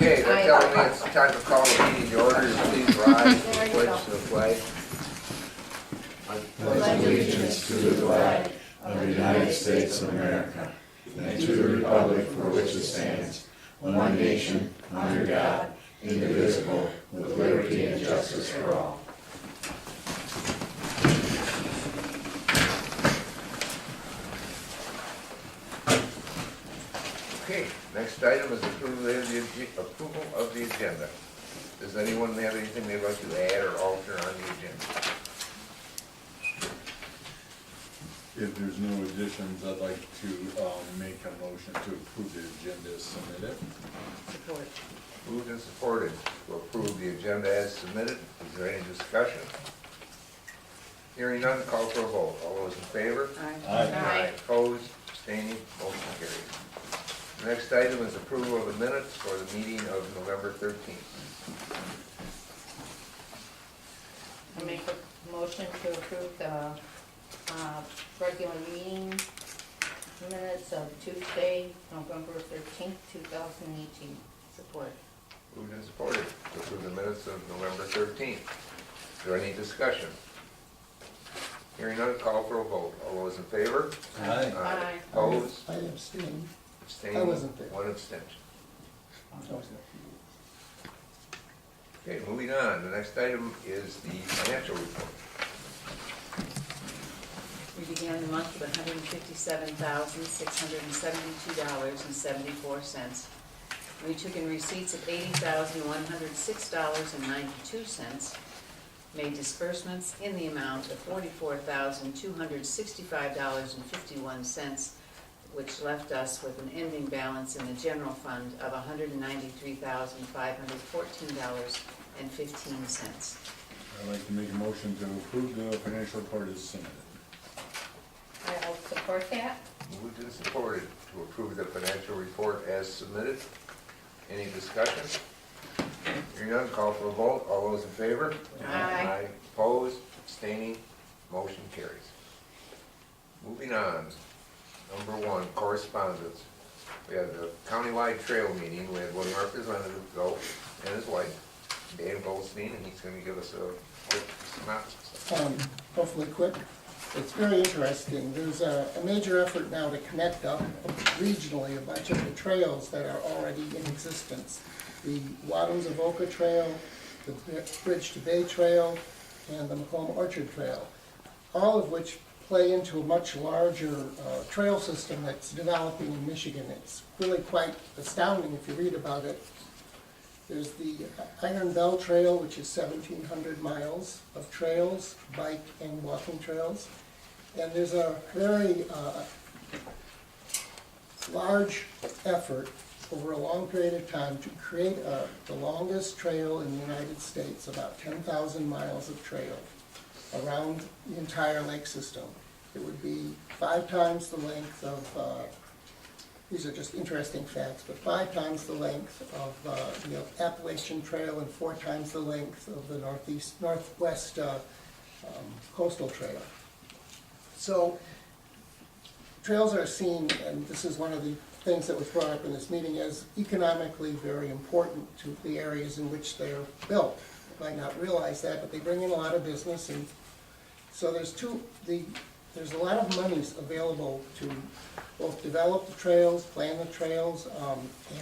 Okay, they're telling me it's time to call the meeting to order. Please rise and pledge to the flag. I pledge allegiance to the flag of the United States of America and to the republic for which it stands, one nation, under God, indivisible, with liberty and justice for all. Okay, next item is approval of the agenda. Does anyone have anything they'd like to add or alter on the agenda? If there's no additions, I'd like to make a motion to approve the agenda as submitted. Support. Moved and supported to approve the agenda as submitted. Is there any discussion? Hearing none, call for a vote. All those in favor? Aye. Opposed, abstaining, motion carries. The next item is approval of the minutes for the meeting of November 13th. I make a motion to approve the regular meeting minutes of Tuesday, November 13th, 2018. Support. Moved and supported to approve the minutes of November 13th. Is there any discussion? Hearing none, call for a vote. All those in favor? Aye. Aye. Opposed? I abstain. Abstaining? I wasn't there. One abstention. Okay, moving on. The next item is the financial report. We began the month with $157,672.74. We took in receipts of $80,106.92, made disbursements in the amount of $44,265.51, which left us with an ending balance in the general fund of $193,514.15. I'd like to make a motion to approve the financial report as submitted. I'll support that. Moved and supported to approve the financial report as submitted. Any discussion? Hearing none, call for a vote. All those in favor? Aye. Opposed? Abstaining? Motion carries. Moving on. Number one, correspondence. We had the countywide trail meeting. We had one representative go and his wife, Dave Goldstein, and he's going to give us a quick synopsis. Hopefully quick. It's very interesting. There's a major effort now to connect up regionally a bunch of the trails that are already in existence. The Wadhams of Oka Trail, the Bridge to Bay Trail, and the Macomb Orchard Trail, all of which play into a much larger trail system that's developing in Michigan. It's really quite astounding if you read about it. There's the Iron Bell Trail, which is 1,700 miles of trails, bike and walking trails. And there's a very large effort over a long period of time to create the longest trail in the United States, about 10,000 miles of trail around the entire lake system. It would be 5 times the length of these are just interesting facts, but 5 times the length of the Appalachian Trail and 4 times the length of the Northwest Coastal Trail. So trails are seen, and this is one of the things that was brought up in this meeting, as economically very important to the areas in which they're built. You might not realize that, but they bring in a lot of business, and so there's a lot of monies available to both develop the trails, plan the trails,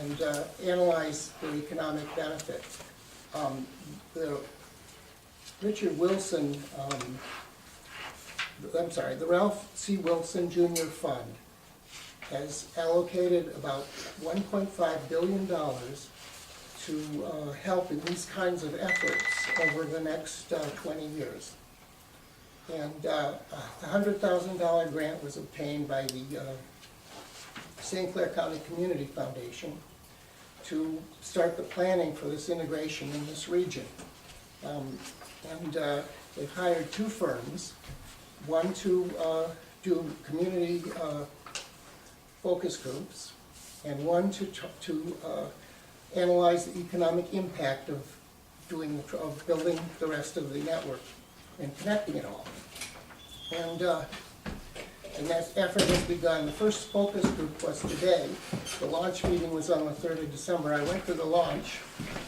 and analyze their economic benefit. The Ralph C. Wilson Jr. Fund has allocated about $1.5 billion to help in these kinds of efforts over the next 20 years. And the $100,000 grant was obtained by the St. Clair County Community Foundation to start the planning for this integration in this region. They've hired 2 firms, one to do community focus groups, and one to analyze the economic impact of building the rest of the network and connecting it all. And And that effort has begun. The first focus group was today. The launch meeting was on the 3rd of December. I went to the launch,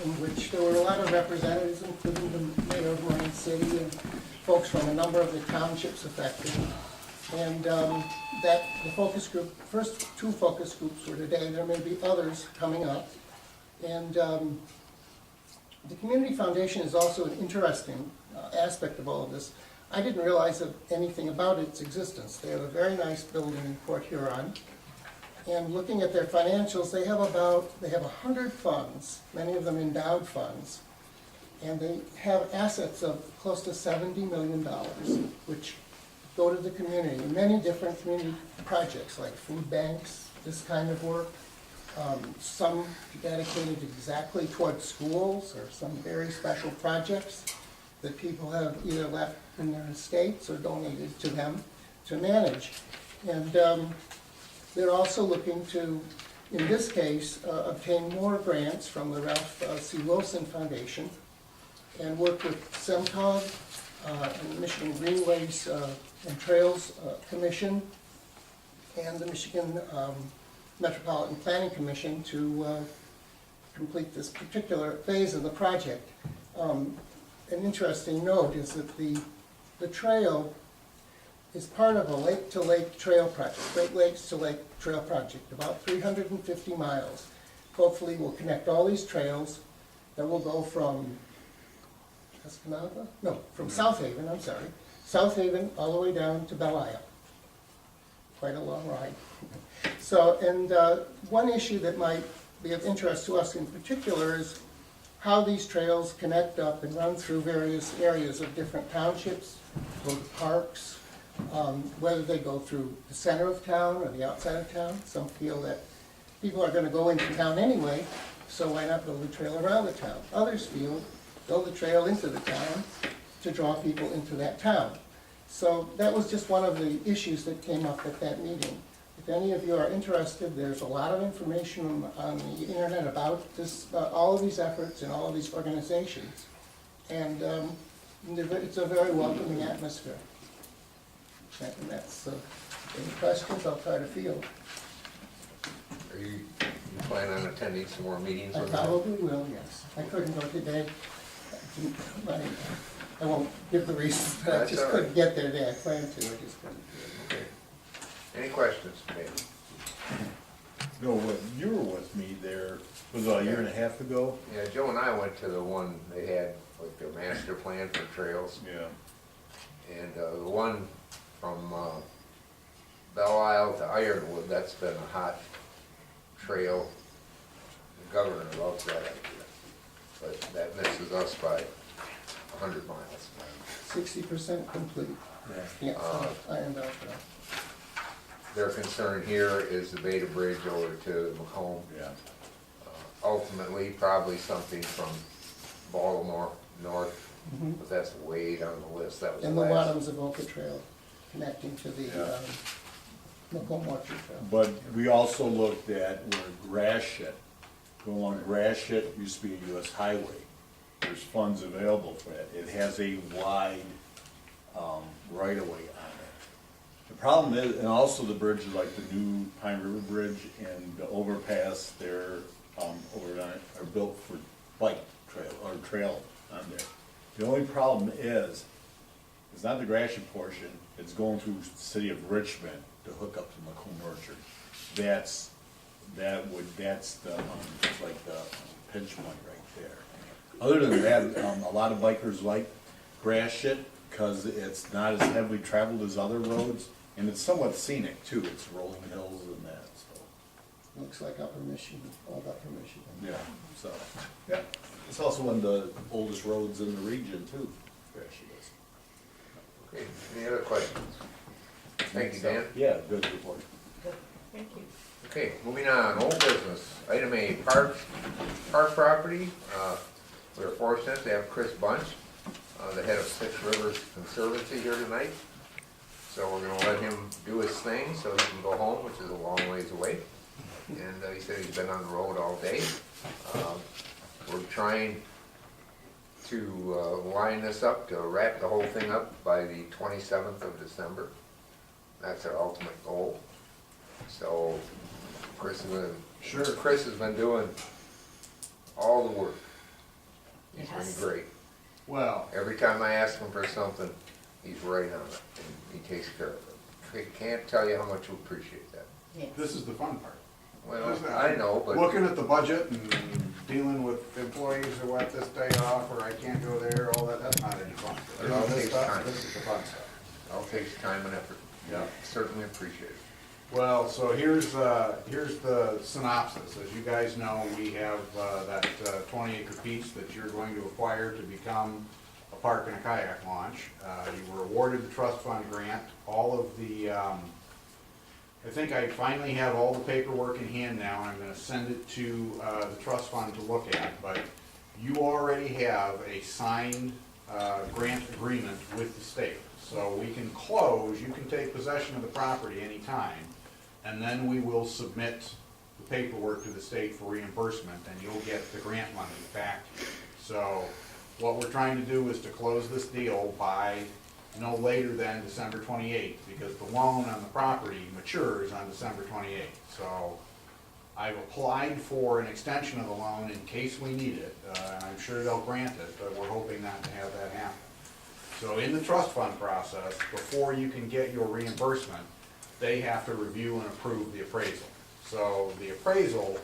in which there were a lot of representatives, including the mayor of Marine City and folks from a number of the townships affected. And the focus group, first 2 focus groups were today. There may be others coming up. And the Community Foundation is also an interesting aspect of all of this. I didn't realize anything about its existence. They have a very nice building in Port Huron. And looking at their financials, they have 100 funds, many of them endowed funds. And they have assets of close to $70 million, which go to the community, many different community projects like food banks, this kind of work. Some dedicated exactly towards schools or some very special projects that people have either left in their estates or donated to them to manage. And they're also looking to, in this case, obtain more grants from the Ralph C. Wilson Foundation and work with SEMCOG and the Michigan Greenways and Trails Commission and the Michigan Metropolitan Planning Commission to complete this particular phase of the project. An interesting note is that the trail is part of a lake-to-lake trail project, Great Lakes to Lake Trail Project, about 350 miles. Hopefully we'll connect all these trails that will go from Escanaba? No, from South Haven, I'm sorry. South Haven all the way down to Belle Isle. Quite a long ride. So, and one issue that might be of interest to us in particular is how these trails connect up and run through various areas of different townships, go to parks, whether they go through the center of town or the outside of town. Some feel that people are going to go into town anyway, so why not build a trail around the town? Others feel build a trail into the town to draw people into that town. So that was just one of the issues that came up at that meeting. If any of you are interested, there's a lot of information on the internet about this, all of these efforts and all of these organizations. And it's a very welcoming atmosphere. And that's, any questions, I'll try to field. Are you plan on attending some more meetings? I probably will, yes. I couldn't go today. I won't give the reasons, but I That's just all couldn't right. get there today. I planned to, I just couldn't. Okay. Any questions, Dave? No, you were with me there, was it a year and a half ago? Yeah, Joe and I went to the one they had, like the master plan for trails. Yeah. And the one from Belle Isle to Ironwood, that's been a hot trail. The governor loves that idea. But that misses us by 100 miles. 60% complete. Yeah. Yeah, I am out there. Their concern here is the Beta Bridge over to Macomb. Yeah. Ultimately, probably something from Baltimore north, but that's way down the list. That was And the last. Wadhams of Oka Trail connecting to the Yeah. Macomb Orchard Trail. But we also looked at where Gratiot, going along Gratiot used to be a US highway. There's funds available for it. It has a wide right-of-way on it. The problem is, and also the bridges like the new Pine River Bridge and the overpass there over on it are built for bike trail or trail on there. The only problem is, it's not the Gratiot portion, it's going through the city of Richmond to hook up to Macomb Orchard. That's the like the pinch point right there. Other than that, a lot of bikers like Gratiot because it's not as heavily traveled as other roads, and it's somewhat scenic too. It's rolling hills and that, so. Looks like Upper Michigan, all Upper Michigan. Yeah, so, yeah. It's also one of the oldest roads in the region too, Gratiot is. Okay, any other questions? Thank you, Dan. Yeah, good report. Thank you. Okay, moving on, old business. Item A, park property. We're fortunate to have Chris Bunch, the head of Six Rivers Conservancy here tonight. So we're gonna let him do his thing so he can go home, which is a long ways away. And he said he's been on the road all day. We're trying to line this up to wrap the whole thing up by the 27th of December. That's our ultimate goal. So Chris has been doing all the work. He's Yes. been great. Well, Every time I ask him for something, he's right on it, and he takes care of it. I can't tell you how much we appreciate that. Yes. this is the fun part. Well, I know, but Looking at the budget and dealing with employees who want this day off, or I can't go there, all that, that's not any fun. It all This takes stuff, time. This is the fun stuff. it all takes time and effort. Yeah. Certainly appreciate it. Well, so here's the synopsis. As you guys know, we have that 20-acre piece that you're going to acquire to become a park and a kayak launch. You were awarded the trust fund grant. All of the, I think I finally have all the paperwork in hand now, and I'm gonna send it to the trust fund to look at, but you already have a signed grant agreement with the state. So we can close, you can take possession of the property anytime, and then we will submit the paperwork to the state for reimbursement, and you'll get the grant money back to you. So what we're trying to do is to close this deal by no later than December 28th, because the loan on the property matures on December 28th. So I've applied for an extension of the loan in case we need it, and I'm sure they'll grant it, but we're hoping not to have that happen. So in the trust fund process, before you can get your reimbursement, they have to review and approve the appraisal. So the appraisal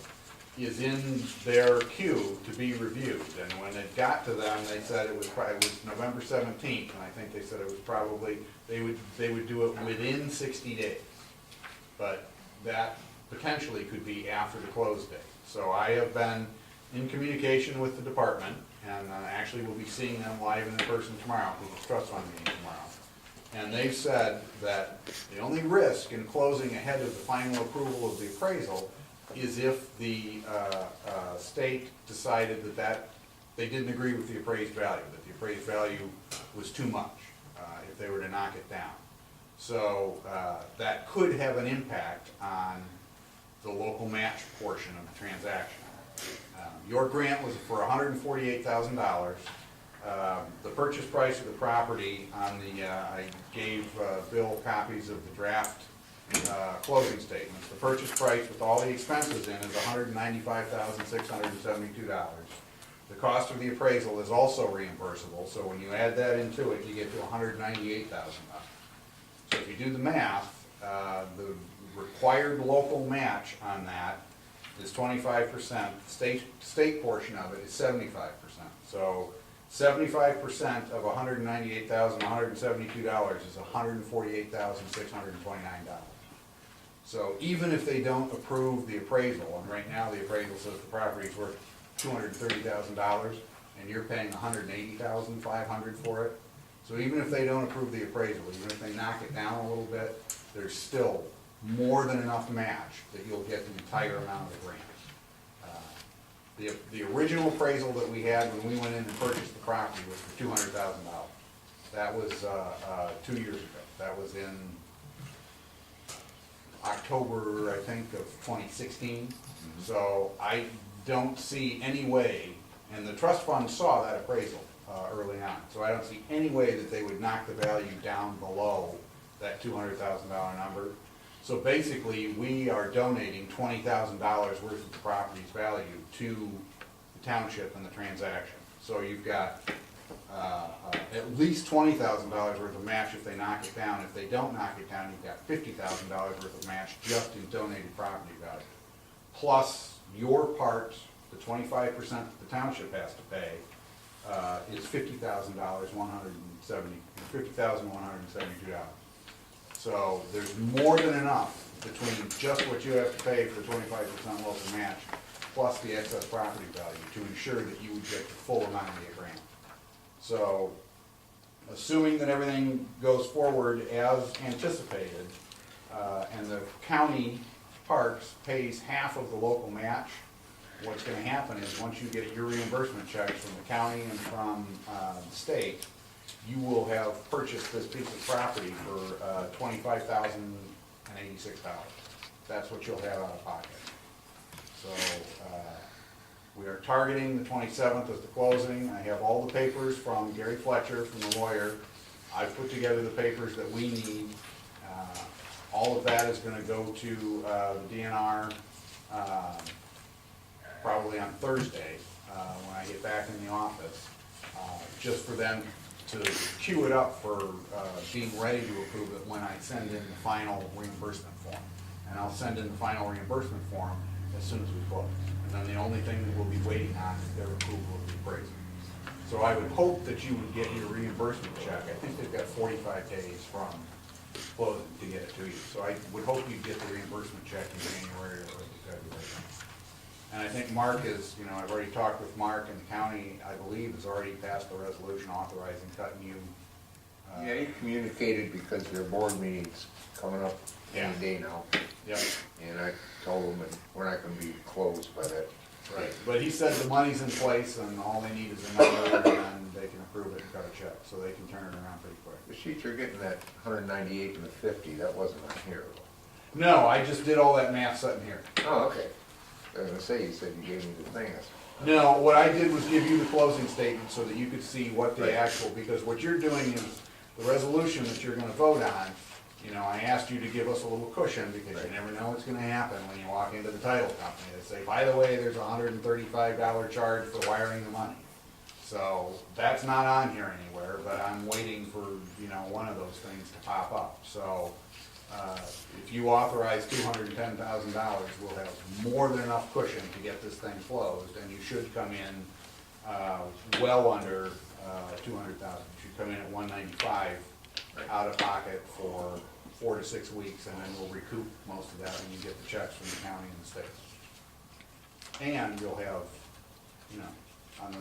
is in their queue to be reviewed, and when it got to them, they said it was November 17th, and I think they said it was probably, they would do it within 60 days. But that potentially could be after the close date. So I have been in communication with the department, and actually we'll be seeing them live and in person tomorrow, because it's trust fund meeting tomorrow. And they've said that the only risk in closing ahead of the final approval of the appraisal is if the state decided that they didn't agree with the appraised value, that the appraised value was too much, if they were to knock it down. So that could have an impact on the local match portion of the transaction. Your grant was for $148,000. The purchase price of the property on the, I gave Bill copies of the draft closing statements. The purchase price with all the expenses in is $195,672. The cost of the appraisal is also reimbursable, so when you add that into it, you get to $198,000. So if you do the math, the required local match on that is 25%. The state portion of it is 75%. So 75% of $198,172 is $148,629. So even if they don't approve the appraisal, and right now the appraisal says the property is worth $230,000, and you're paying $180,500 for it, so even if they don't approve the appraisal, even if they knock it down a little bit, there's still more than enough match that you'll get the entire amount of the grant. The original appraisal that we had when we went in and purchased the property was for $200,000. That was 2 years ago. That was in October, I think, of 2016. So I don't see any way, and the trust fund saw that appraisal early on, so I don't see any way that they would knock the value down below that $200,000 number. So basically, we are donating $20,000 worth of the property's value to the township in the transaction. So you've got at least $20,000 worth of match if they knock it down. If they don't knock it down, you've got $50,000 worth of match just in donated property value. Plus your part, the 25% that the township has to pay, is $50,172. So there's more than enough between just what you have to pay for 25% local match, plus the excess property value, to ensure that you would get the full amount of the grant. So, assuming that everything goes forward as anticipated, and the county parks pays half of the local match, what's gonna happen is, once you get your reimbursement checks from the county and from the state, you will have purchased this piece of property for $25,086. That's what you'll have out of pocket. So we are targeting the 27th as the closing. I have all the papers from Gary Fletcher, from the lawyer. I've put together the papers that we need. All of that is gonna go to the DNR probably on Thursday, when I get back in the office, just for them to queue it up for being ready to approve it when I send in the final reimbursement form. And I'll send in the final reimbursement form as soon as we close. And then the only thing that we'll be waiting on is their approval of the appraisal. So I would hope that you would get your reimbursement check. I think they've got 45 days from closing to get it to you. So I would hope you'd get the reimbursement check in January or February. And I think Mark is, you know, I've already talked with Mark, and the county, I believe, has already passed a resolution authorizing cutting you. Yeah, he communicated because their board meeting's coming up Yeah. any day now. Yep, And I told them that we're not gonna be closed by that. right. But he said the money's in place and all they need is a number and they can approve it and cut a check, so they can turn it around pretty quick. The sheets are getting that 198 and the 50, that wasn't on here. No, I just did all that math sitting here. Oh, okay. I was gonna say, you said you gave me the thing. No, what I did was give you the closing statement so that you could see what the Right. actual, because what you're doing is, the resolution that you're gonna vote on, you know, I asked you to give us a little cushion, because you Right. never know what's gonna happen when you walk into the title company. They say, by the way, there's a $135 charge for wiring the money. So, that's not on here anywhere, but I'm waiting for, you know, one of those things to pop up. So, if you authorize $210,000, we'll have more than enough cushion to get this thing closed, and you should come in well under 200,000. You should come in at 195 out of pocket for 4 to 6 weeks, and then we'll recoup most of that when you get the checks from the county and the state. And you'll have, you know, on the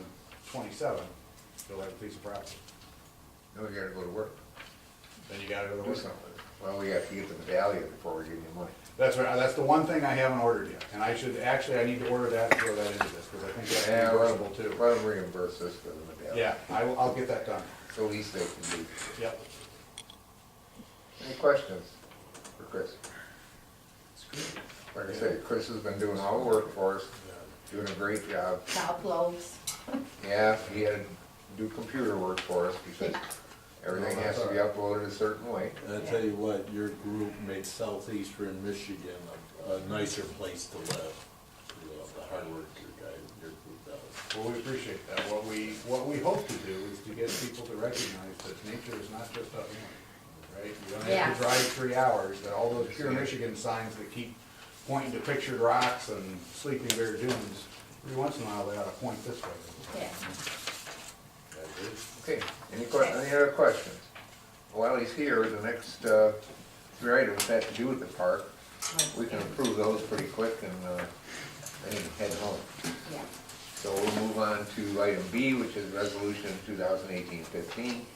27th, you'll have a piece of property. No, you gotta go to work, Then you gotta go to do work. something. Well, we have to get the medallion before we give you money. That's right, that's the one thing I haven't ordered yet, and I should, actually, I need to order that and throw that into this, because I think that's Yeah, reimbursable too. let them reimburse us for the medallion. Yeah, I'll get that done. It's the least they can do. Yep. Any questions for Chris? Like I said, Chris has been doing all the work for us, doing a great job. Uploads. Yeah, he had to do computer work for us because everything has to be uploaded a certain way. And I tell you what, your group made southeastern Michigan a nicer place to live. You know, the hard work your group does. Well, we appreciate that. What we hope to do is to get people to recognize that nature is not just up north, right? You don't have Yeah. to drive 3 hours, that all those pure Michigan signs that keep pointing to pictured rocks and sleeping bear dunes, every once in a while they ought to point this way. Yeah. Okay, any other questions? While he's here, the next 3 items have to do with the park. We can approve those pretty quick and then head home. Yeah. So we'll move on to item B, which is resolution 2018-15,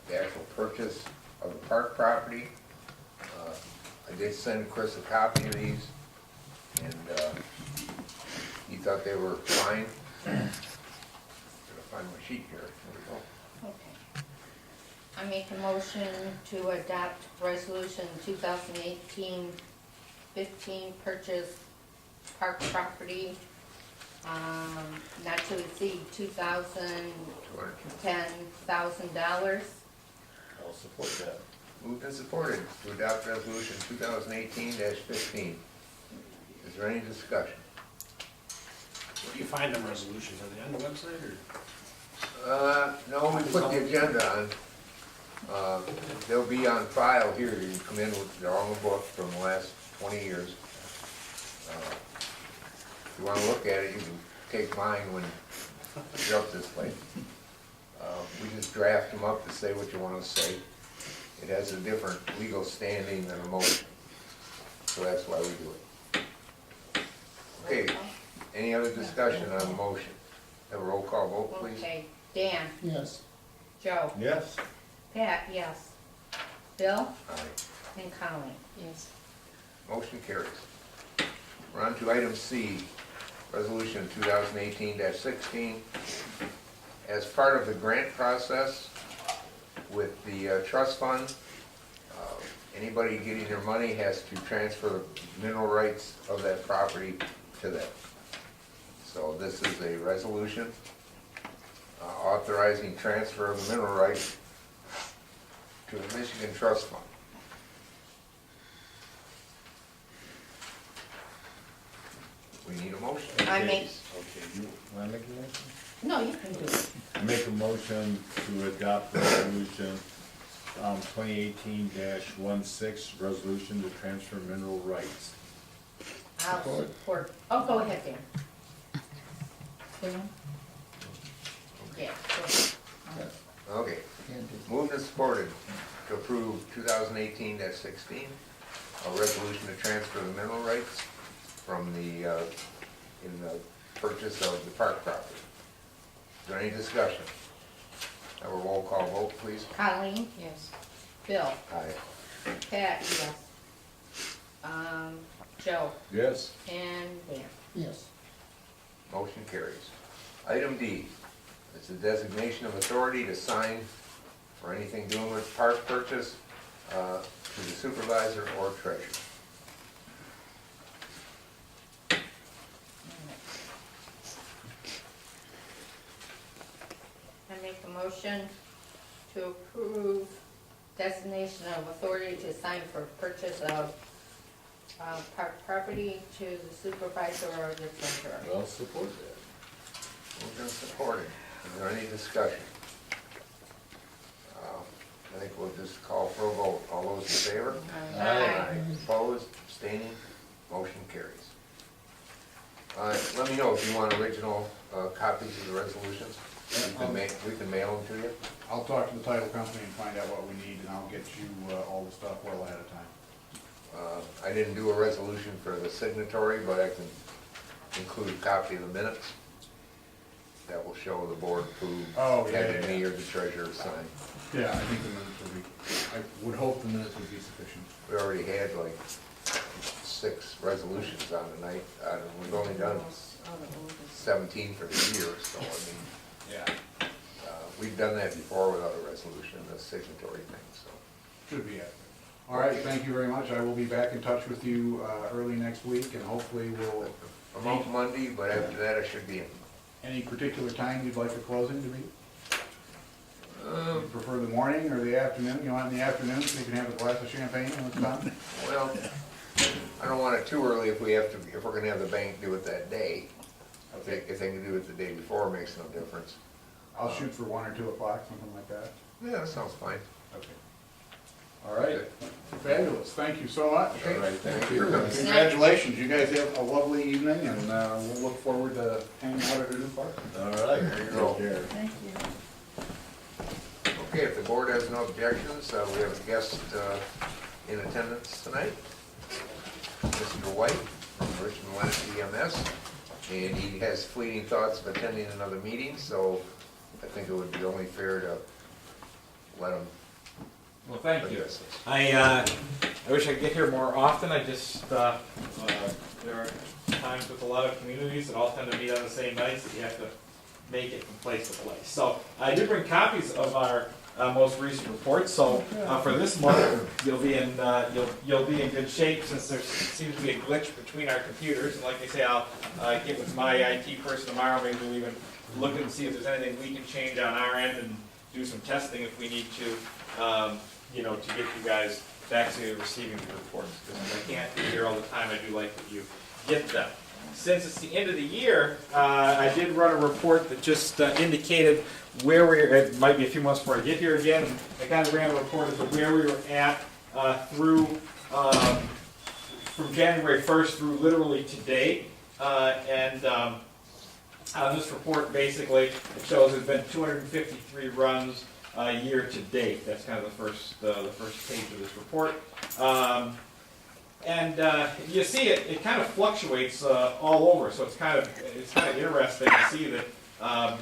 the actual purchase of the park property. I did send Chris a copy of these, and he thought they were fine. Gotta find my sheet here. There we go. Okay. I make a motion to adopt resolution 2018-15, purchase park property, not to exceed $10,000. I'll support that. Moved and supported to adopt resolution 2018-15. Is there any discussion? Where do you find them resolutions? Are they on the website or? No, we put the agenda on. They'll be on file here. You can come in with, they're on the book from the last 20 years. If you want to look at it, you can take mine when you're up this way. We just draft them up to say what you want to say. It has a different legal standing than a motion, so that's why we do it. Okay, any other discussion on the motion? Have a roll call vote, please. Okay, Dan, Yes. Joe, Yes. Pat, yes. Bill, Aye. and Colleen. Yes. Motion carries. We're on to item C, resolution 2018-16. As part of the grant process with the trust fund, anybody getting their money has to transfer the mineral rights of that property to them. So this is a resolution authorizing transfer of the mineral rights to the Michigan Trust Fund. We need a motion. I make, Okay, you, wanna make a motion? no, you can do it. I make a motion to adopt resolution, 2018-16, resolution to transfer mineral rights. I'll Support. support, oh, go ahead, Dan. Dan? Yeah, go ahead. Okay, Can't do. moved and supported to approve 2018-16, a resolution to transfer the mineral rights from the, in the purchase of the park property. Is there any discussion? Have a roll call vote, please. Colleen? Yes. Bill? Aye. Pat? Yes. Joe? Yes. And Dan? Yes. Motion carries. Item D, it's a designation of authority to sign for anything doing with park purchase to the supervisor or treasurer. I make a motion to approve designation of authority to sign for purchase of park property to the supervisor or the treasurer. I'll support that. Moved and supported. Is there any discussion? I think we'll just call for a vote. All those in favor? Aye. Opposed, abstaining, motion carries. Let me know if you want original copies of the resolutions. We can mail them to you. I'll talk to the title company and find out what we need, and I'll get you all the stuff well ahead of time. I didn't do a resolution for the signatory, but I can include a copy of the minutes. That will show the board approved, Oh, yeah, having yeah, me yeah. or the treasurer sign. Yeah, I think the minutes will be, I would hope the minutes would be sufficient. We already had like 6 resolutions on the night, we've only done 17 for the year, so I mean, Yeah. we've done that before with other resolution, the signatory thing, so. Should be it. All right, thank you very much. I will be back in touch with you early next week, and hopefully we'll, I'm out Monday, but after that I should be in. any particular time you'd like the closing to be? You prefer the morning or the afternoon? You want it in the afternoon so you can have a glass of champagne when it's done? Well, I don't want it too early if we're gonna have the bank do it that day. If they can do it the day before, it makes no difference. I'll shoot for 1 or 2 o'clock, something like that. Yeah, that sounds fine. Okay. All right, fabulous. Thank you so much. All right, thank you. Congratulations, you guys have a lovely evening, and we'll look forward to hanging out at the new park. All right. There you go. Take care. Thank you. Okay, if the board has no objections, we have a guest in attendance tonight, Mr. White from Richmond Lennox EMS, and he has fleeting thoughts of attending another meeting, so I think it would be only fair to let him Well, thank you. address us. I wish I could get here more often. I just, there are times with a lot of communities that all tend to meet on the same nights that you have to make it from place to place. So I did bring copies of our most recent report. So for this month, you'll be in good shape since there seems to be a glitch between our computers. And like I say, I'll get with my IT person tomorrow. Maybe we'll even look and see if there's anything we can change on our end and do some testing if we need to. To get you guys back to receiving the reports. Because I can't be here all the time, I do like that you get them. Since it's the end of the year, I did run a report that just indicated where it might be a few months before I get here again. I kind of ran a report as to where we were at through, from January 1st through literally today. This report basically, it shows there's been 253 runs year to date. That's kind of the first page of this report. You see it kind of fluctuates all over. So it's kind of interesting to see that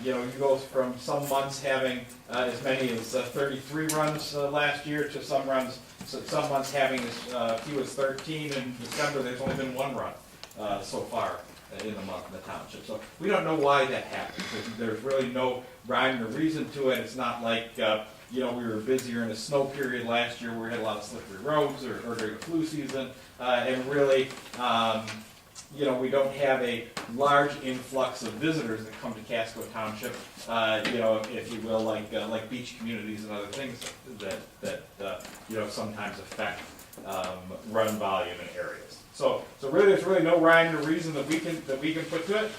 you go from some months having as many as 33 runs last year to some months having as few as 13. In December, there's only been 1 run so far in the month in the township. So we don't know why that happens. There's really no rhyme or reason to it. It's not like we were busier in the snow period last year where we had a lot of slippery roads or during the flu season. And really, we don't have a large influx of visitors that come to Casco Township, if you will, like beach communities and other things that sometimes affect run volume in areas. So really, there's really no rhyme or reason that we can put to it.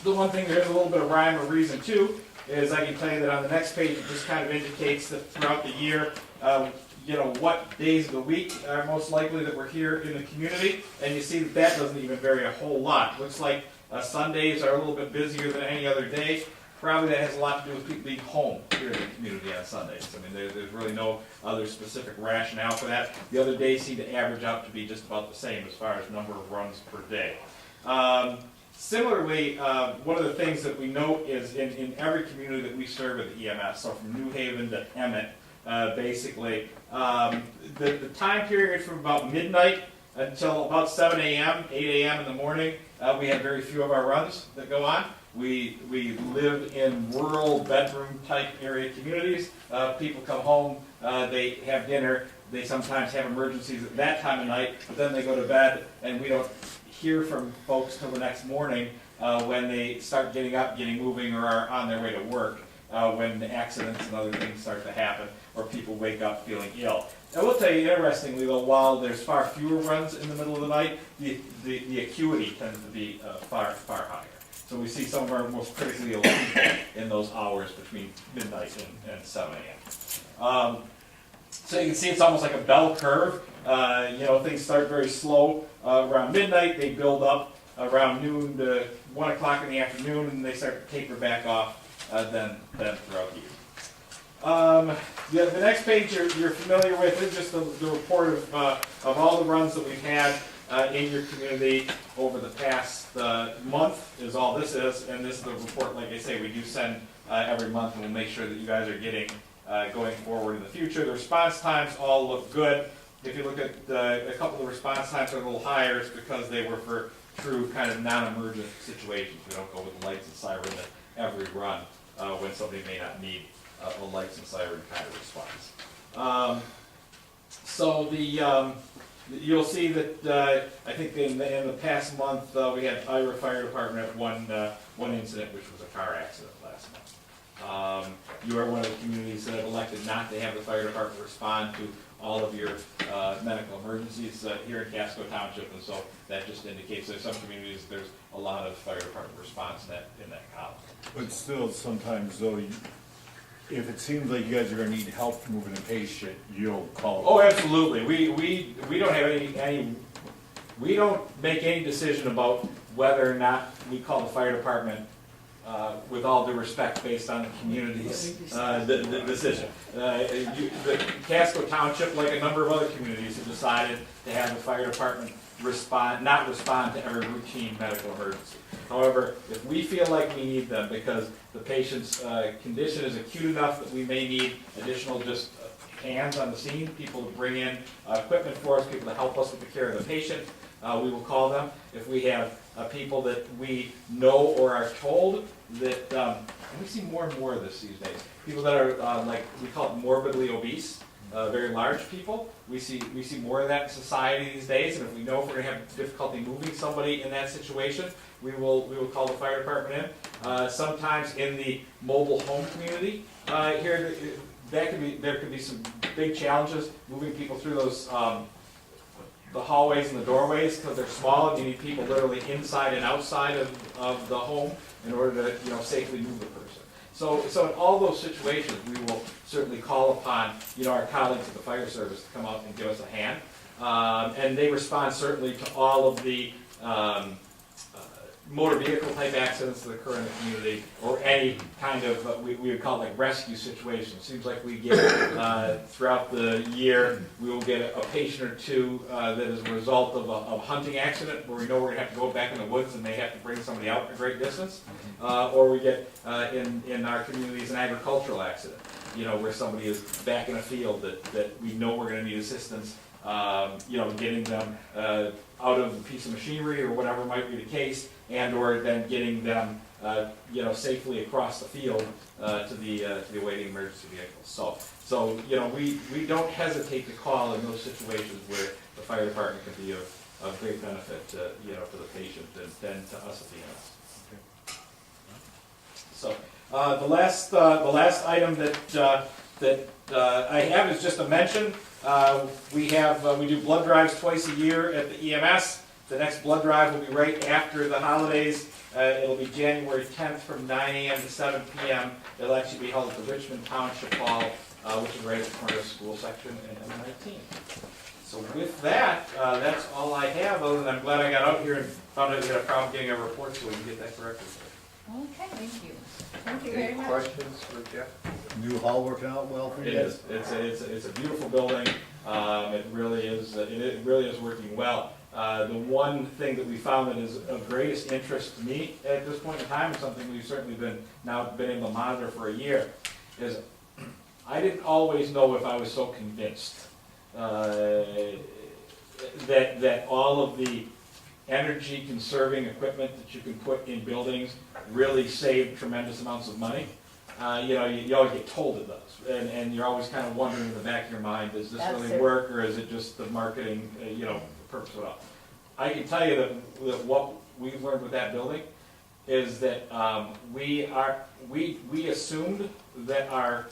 The one thing there is a little bit of rhyme or reason too is I can tell you that on the next page it just kind of indicates that throughout the year, what days of the week are most likely that we're here in the community, and you see that doesn't even vary a whole lot. Looks like Sundays are a little bit busier than any other day. Probably that has a lot to do with people being home here in the community on Sundays. I mean, there's really no other specific rationale for that. The other days seem to average out to be just about the same as far as number of runs per day. Similarly, one of the things that we note is in every community that we serve at the EMS, so from New Haven to Emmett, basically, the time period from about midnight until about 7 a.m., 8 a.m. in the morning, we have very few of our runs that go on. We live in rural bedroom type area communities. People come home, they have dinner, they sometimes have emergencies at that time of night, but then they go to bed, and we don't hear from folks till the next morning when they start getting up, getting moving, or are on their way to work, when the accidents and other things start to happen, or people wake up feeling ill. I will tell you, interestingly though, while there's far fewer runs in the middle of the night, the acuity tends to be far higher. So we see some of our most critically ill people in those hours between midnight and 7 a.m. So you can see it's almost like a bell curve. Things start very slow around midnight, they build up around noon to 1 o'clock in the afternoon, and they start to taper back off then throughout the year. The next page you're familiar with is just the report of all the runs that we've had in your community over the past month is all this is, and this is the report, like I say, we do send every month, and we'll make sure that you guys are getting going forward in the future. The response times all look good. If you look at a couple of response times are a little higher, it's because they were for true kind of non-emergent situations. We don't go with lights and siren at every run when somebody may not need a lights and siren kind of response. You'll see that I think in the past month we had Ira Fire Department at one incident, which was a car accident last month. You are one of the communities that have elected not to have the fire department respond to all of your medical emergencies here in Casco Township, and so that just indicates that some communities there's a lot of fire department response in that column. But still, sometimes though, if it seems like you guys are gonna need help moving a patient, you'll call. Oh, absolutely. We don't have any. We don't make any decision about whether or not we call the fire department. With all due respect, based on the community's the decision. The Casco Township, like a number of other communities, have decided to have the fire department not respond to every routine medical emergency. However, if we feel like we need them because the patient's condition is acute enough that we may need additional just hands on the scene, people to bring in equipment for us, people to help us with the care of the patient, we will call them. If we have people that we know or are told that, and we see more and more of this these days, people that are like, we call it morbidly obese, very large people. We see more of that in society these days, and if we know if we're going to have difficulty moving somebody in that situation, we will call the fire department in. Sometimes in the mobile home community, here there could be some big challenges moving people through those the hallways and the doorways because they're small and you need people literally inside and outside of the home in order to safely move the person. So in all those situations, we will certainly call upon our colleagues at the fire service to come out and give us a hand, and they respond certainly to all of the motor vehicle type accidents that occur in the community, or any kind of, we would call it like rescue situations. Seems like we get, throughout the year, we will get a patient or two that is a result of a hunting accident where we know we're going to have to go back in the woods and may have to bring somebody out a great distance. Or we get, in our communities, an agricultural accident, where somebody is back in a field that we know we're going to need assistance, getting them out of a piece of machinery or whatever might be the case, and or then getting them, safely across the field to the awaiting emergency vehicles. So we don't hesitate to call in those situations where the fire department can be of great benefit to the patient and then to us at the EMS. So the last item that that I have is just a mention. We do blood drives twice a year at the EMS. The next blood drive will be right after the holidays. It'll be January 10th from 9 a.m. to 7 p.m. It'll actually be held at the Richmond Township Hall, which is right at the corner of the school section in M19. So with that, that's all I have, other than I'm glad I got out here and found out you had a problem getting a report, so we can get that corrected. Okay, thank you. Thank you very Any much. questions for Jeff? New hall working out well for you? It is. It's a beautiful building. It really is. It really is working well. The one thing that we found that is of greatest interest to me at this point in time, and something we've certainly been able to monitor for a year, is I didn't always know if I was so convinced that all of the energy conserving equipment that you can put in buildings really save tremendous amounts of money. You always get told it does, and you're always kind of wondering in the back of your mind, does this That's really it. work, or is it just the marketing, purpose of it all? I can tell you that what we've learned with that building is that we assumed that our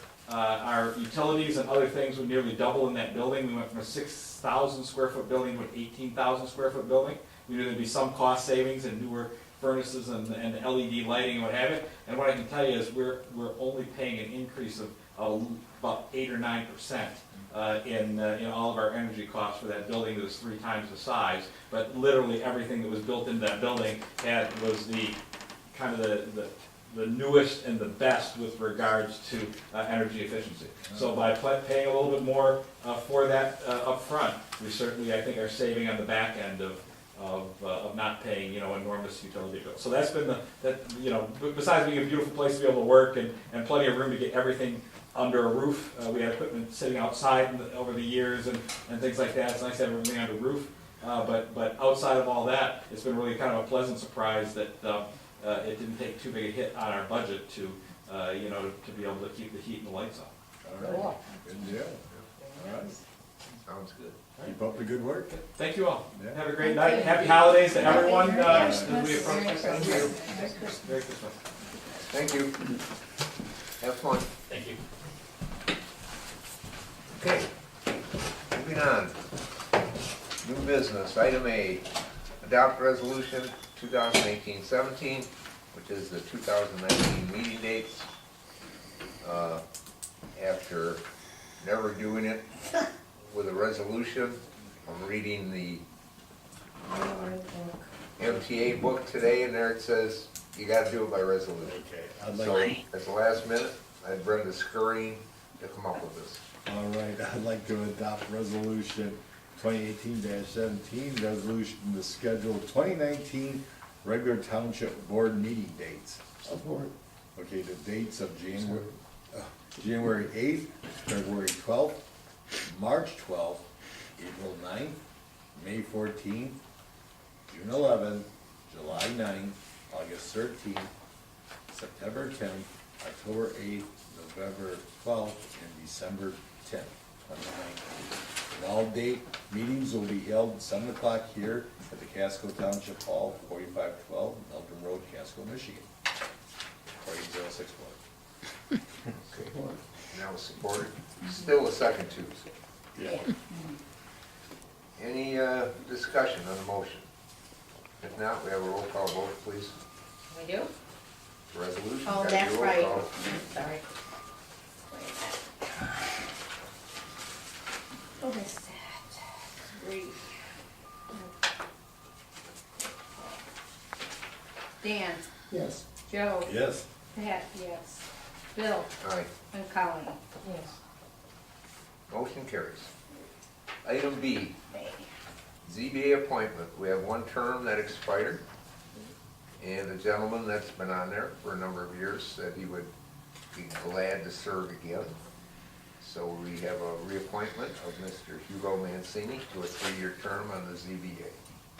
utilities and other things would nearly double in that building. We went from a 6,000 square foot building to an 18,000 square foot building. We knew there'd be some cost savings and newer furnaces and LED lighting and what have you. And what I can tell you is we're only paying an increase of about 8 or 9% in all of our energy costs for that building that was 3 times the size. But literally everything that was built into that building was the kind of the newest and the best with regards to energy efficiency. So by paying a little bit more for that up front, we certainly, I think, are saving on the back end of not paying, enormous utility bills. So that's been besides being a beautiful place to be able to work and plenty of room to get everything under a roof. We had equipment sitting outside over the years and things like that. It's nice to have everything under a roof. But outside of all that, it's been really kind of a pleasant surprise that it didn't take too big a hit on our budget to be able to keep the heat and the lights on. All right, good deal. All right, Sounds good. keep up the good work. Thank you all. Yeah. Have a great Thank night. you. Happy holidays to everyone. Merry As Christmas. we approach Merry Christmas. Christmas. Merry Christmas. Thank you. Have fun. Thank you. Okay, moving on. New business, item A, adopt resolution 2018-17, which is the 2019 meeting dates. After never doing it with a resolution, I'm reading the MTA book today, and there it says, you gotta do it by resolution. Okay, So, at the last minute, I had Brenda scurrying to come up with this. all right, I'd like to adopt resolution 2018-17, resolution to schedule 2019 regular township board meeting dates. Support. Okay, the dates of January 8th, February 12th, March 12th, April 9th, May 14th, June 11th, July 9th, August 13th, September 10th, October 8th, November 12th, and December 10th, 2019. And all date meetings will be held at 7 o'clock here at the Casco Township Hall, 4512 Melton Road, Casco, Michigan. 48064. Okay. Now supported, still a second Tuesday. Yeah. Any discussion on the motion? If not, we have a roll call vote, please. We do? Resolution. Oh, gotta that's do a roll right. call. Sorry. What is that? 3. Dan, Yes. Joe, Yes. Pat, yes. Bill, Aye, and Colleen. Yes. motion carries. Item B, ZBA appointment. We have one term that expired, and a gentleman that's been on there for a number of years said he would be glad to serve again. So we have a reappointment of Mr. Hugo Mancini to a 3-year term on the ZBA.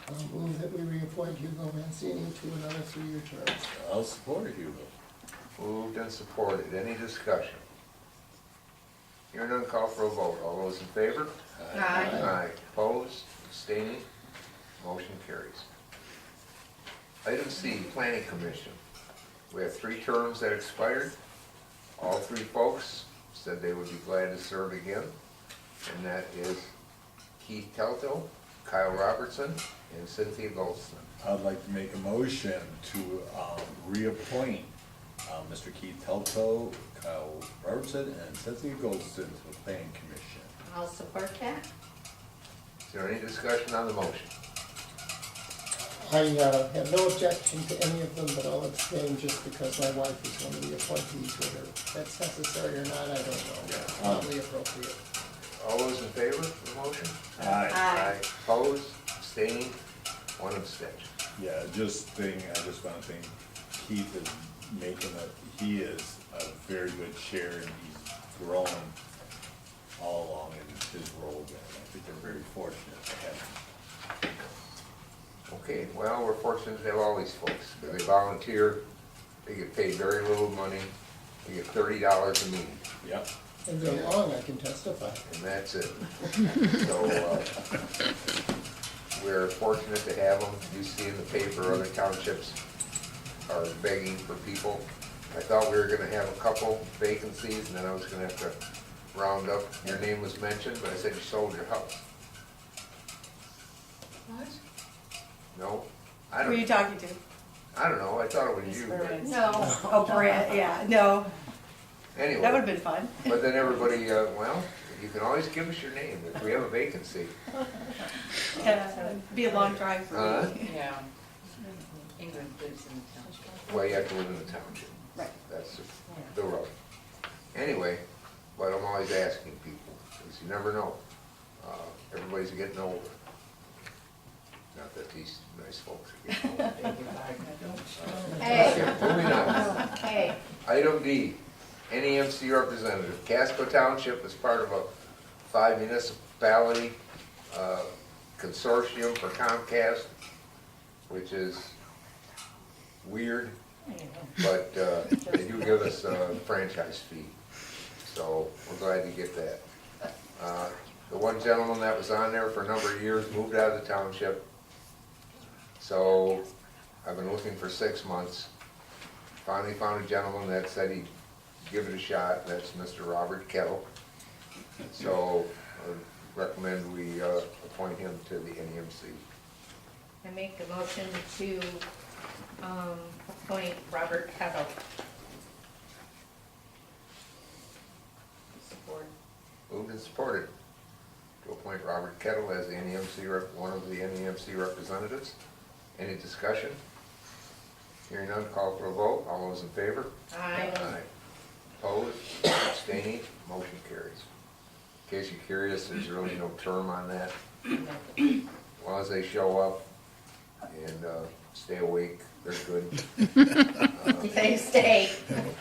I'll move that we reappoint Hugo Mancini to another 3-year term. I'll support it, Hugo. Moved and supported. Any discussion? Hearing none, call for a vote. All those in favor? Aye. Aye. Opposed? Abstaining? Motion carries. Item C, Planning Commission. We have 3 terms that expired. All 3 folks said they would be glad to serve again, and that is Keith Telto, Kyle Robertson, and Cynthia Goldston. I'd like to make a motion to reappoint Mr. Keith Telto, Kyle Robertson, and Cynthia Goldston to the Planning Commission. I'll support that. Is there any discussion on the motion? I have no objection to any of them, but I'll abstain just because my wife is one of the appointees. Whether that's necessary or not, I don't know. Probably appropriate. All those in favor of the motion? Aye. Opposed, abstaining, one abstention. Yeah, I just want to think Keith is he is a very good chair, and he's grown all along in his role, and I think they're very fortunate to have him. Okay, well, we're fortunate to have all these folks, because they volunteer, they get paid very little money, they get $30 a meeting, Yep. And they're long, I can testify. and that's it. So, we're fortunate to have them. You see in the paper, other townships are begging for people. I thought we were gonna have a couple vacancies, and then I was gonna have to round up. Your name was mentioned, but I said you sold your house. What? No? Who are you talking to? I don't know, I thought it was you, but No. Oh, Brett, yeah, no, that anyway. would've been fun. But then everybody, well, you can always give us your name if we have a vacancy. Be a long drive for me. Yeah. England lives in the township. Well, you have to live in the township. Right. That's the road. Anyway, but I'm always asking people, because you never know. Everybody's getting older. Not that these nice folks are getting older. Hey, Moving on. hey, Item D, NEMC representative. Casco Township is part of a 5-municipality consortium for Comcast, which is weird, but they do give us a franchise fee, so we're glad to get that. The one gentleman that was on there for a number of years moved out of the township, so I've been looking for 6 months. Finally found a gentleman that said he'd give it a shot. That's Mr. Robert Kettle. So I recommend we appoint him to the NEMC. I make a motion to appoint Robert Kettle. Support. Moved and supported to appoint Robert Kettle as the one of the NEMC representatives. Any discussion? Hearing none, call for a vote. All those in favor? Aye. Opposed, abstaining, motion carries. In case you're curious, there's really no term on that. As long as they show up and stay awake, they're good. They stay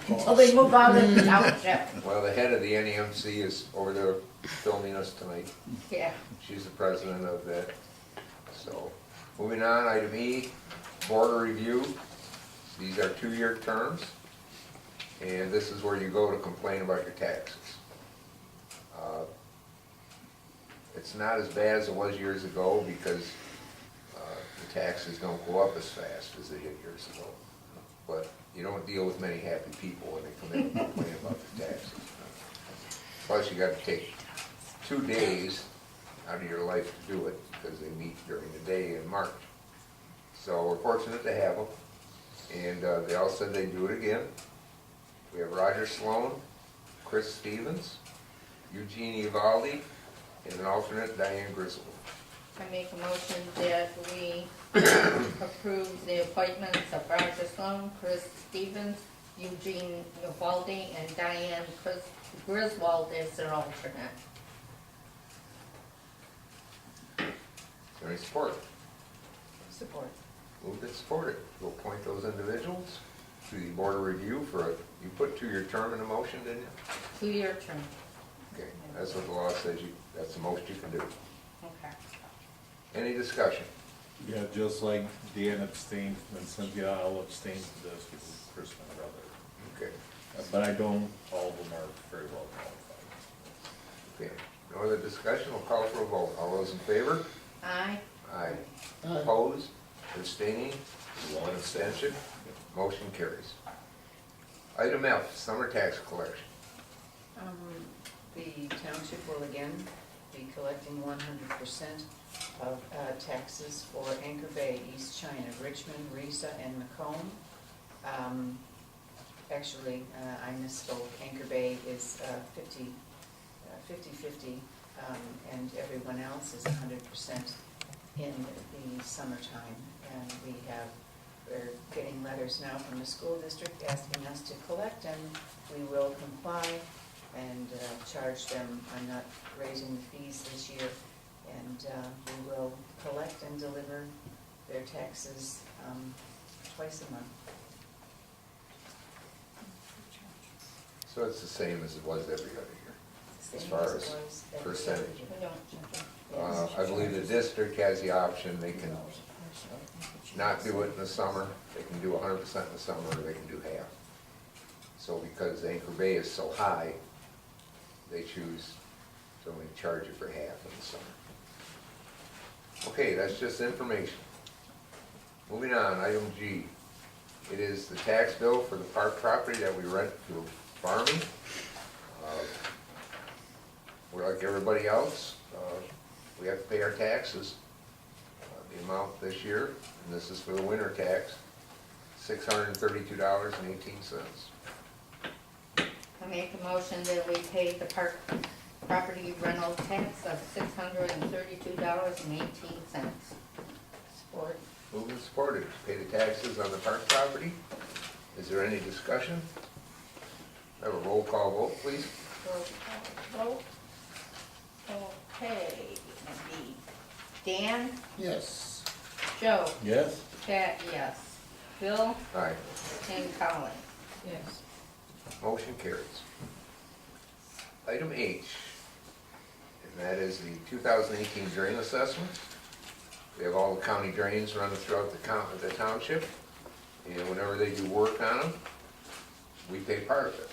until they move out of the township. Well, the head of the NEMC is over there filming us tonight. Yeah. She's the president of that. So, moving on, item E, border review. These are 2-year terms, and this is where you go to complain about your taxes. It's not as bad as it was years ago because the taxes don't go up as fast as they did years ago. But you don't deal with many happy people when they come in and complain about the taxes. Plus, you got to take 2 days out of your life to do it because they meet during the day in March. So we're fortunate to have them, and they all said they'd do it again. We have Roger Sloan, Chris Stevens, Eugene Evaldi, and an alternate, Diane Griswold. I make a motion that we approve the appointments of Roger Sloan, Chris Stevens, Eugene Uvalde, and Diane Griswold as their alternate. Is there any support? Support. Moved and supported to appoint those individuals to the board of review for you put 2-year term in the motion, didn't you? 2-year term. Okay, that's what the law says, that's the most you can do. Okay. Any discussion? Yeah, just like Dan abstained, and Cynthia, I'll abstain to this because it's Chris, my brother. Okay, But I don't, all of them are very well qualified. okay. No other discussion, we'll call for a vote. All those in favor? Aye. Aye. Aye. Opposed? Abstaining? 1 abstention? Motion carries. Item F, summer tax collection. The township will again be collecting 100% of taxes for Anchor Bay, East China, Richmond, Risa, and Macomb. Actually, I misspoke. Anchor Bay is 50-50, and everyone else is 100% in the summertime. And we're getting letters now from the school district asking us to collect, and we will comply and charge them. I'm not raising the fees this year, and we will collect and deliver their taxes twice a month. So it's the same as it was every other year. As Same far as it as was every percentage. other year. We don't, I believe the district has the option, they can not do it in the summer, they can do 100% in the summer, or they can do half. So because Anchor Bay is so high, they choose to only charge you for half in the summer. Okay, that's just information. Moving on, item G. It is the tax bill for the park property that we rent for farming. We're like everybody else, we have to pay our taxes. The amount this year, and this is for the winter tax, $632.18. I make a motion that we pay the park property rental tax of $632.18. Support. Moved and supported, to pay the taxes on the park property. Is there any discussion? Have a roll call vote, please. Roll call vote. Okay, Dan, Yes. Joe, Yes? Pat, yes. Bill, Aye. and Colin. Yes. Motion carries. Item H, and that is the 2018 drain assessment. We have all the county drains running throughout the township, and whenever they do work on them, we pay part of it.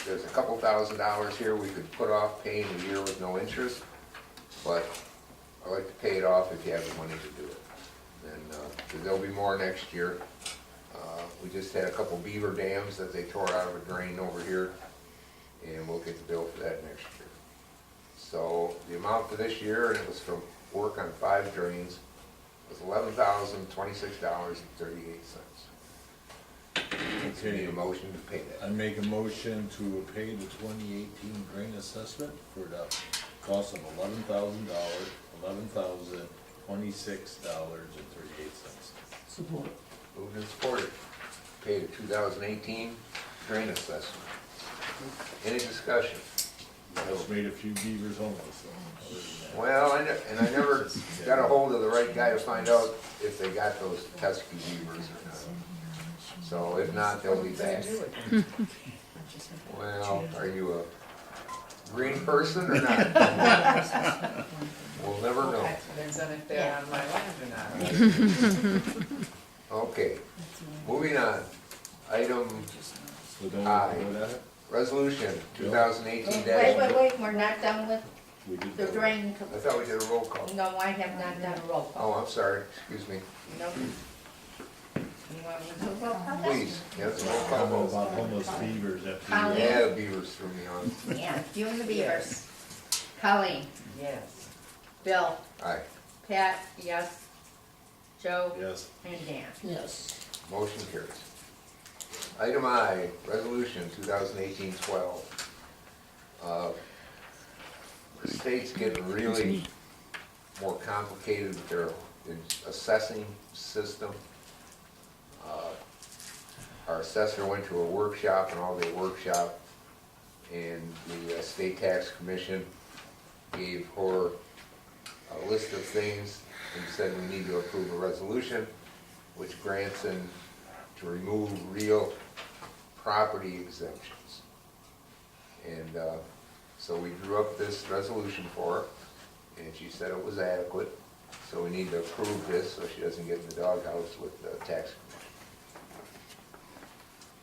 There's a couple $1,000s here we could put off paying a year with no interest, but I like to pay it off if you have the money to do it. And, 'cause there'll be more next year. We just had a couple beaver dams that they tore out of a drain over here, and we'll get the bill for that next year. So the amount for this year, and it was for work on 5 drains, was $11,026.38. So we need a motion to pay I that. make a motion to pay the 2018 drain assessment for the cost of $11,000, $11,026.38. Support. Moved and supported. Pay the 2018 drain assessment. Any discussion? I just made a few beavers homeless, so other than that. Well, I never got a hold of the right guy to find out if they got those pesky beavers or not. So if not, they'll be back. Well, are you a green person or not? We'll never know. Depends on if they're on my land or not. Okay, moving on. Item So then we Aye. vote on it? resolution 2018 Wait, we're not done with We did the vote. drain. I thought we did a roll call. No, I have not done a roll call. Oh, I'm sorry, excuse me. No. You want me to roll call? Please, yes, roll I call don't know vote. about homeless beavers after Colleen. you. Yeah, the beavers threw me on. Yeah, you and the beavers. Colleen, Yes. Bill, Aye, Pat, yes. Joe, Yes. and Dan. Yes. motion carries. Item I, resolution 2018-12. The state's getting really more complicated with their assessing system. Our assessor went to a workshop, an all-day workshop, and the State Tax Commission gave her a list of things and said we need to approve a resolution which grants them to remove real property exemptions. And so we drew up this resolution for her, and she said it was adequate, so we need to approve this so she doesn't get in the doghouse with the tax commission.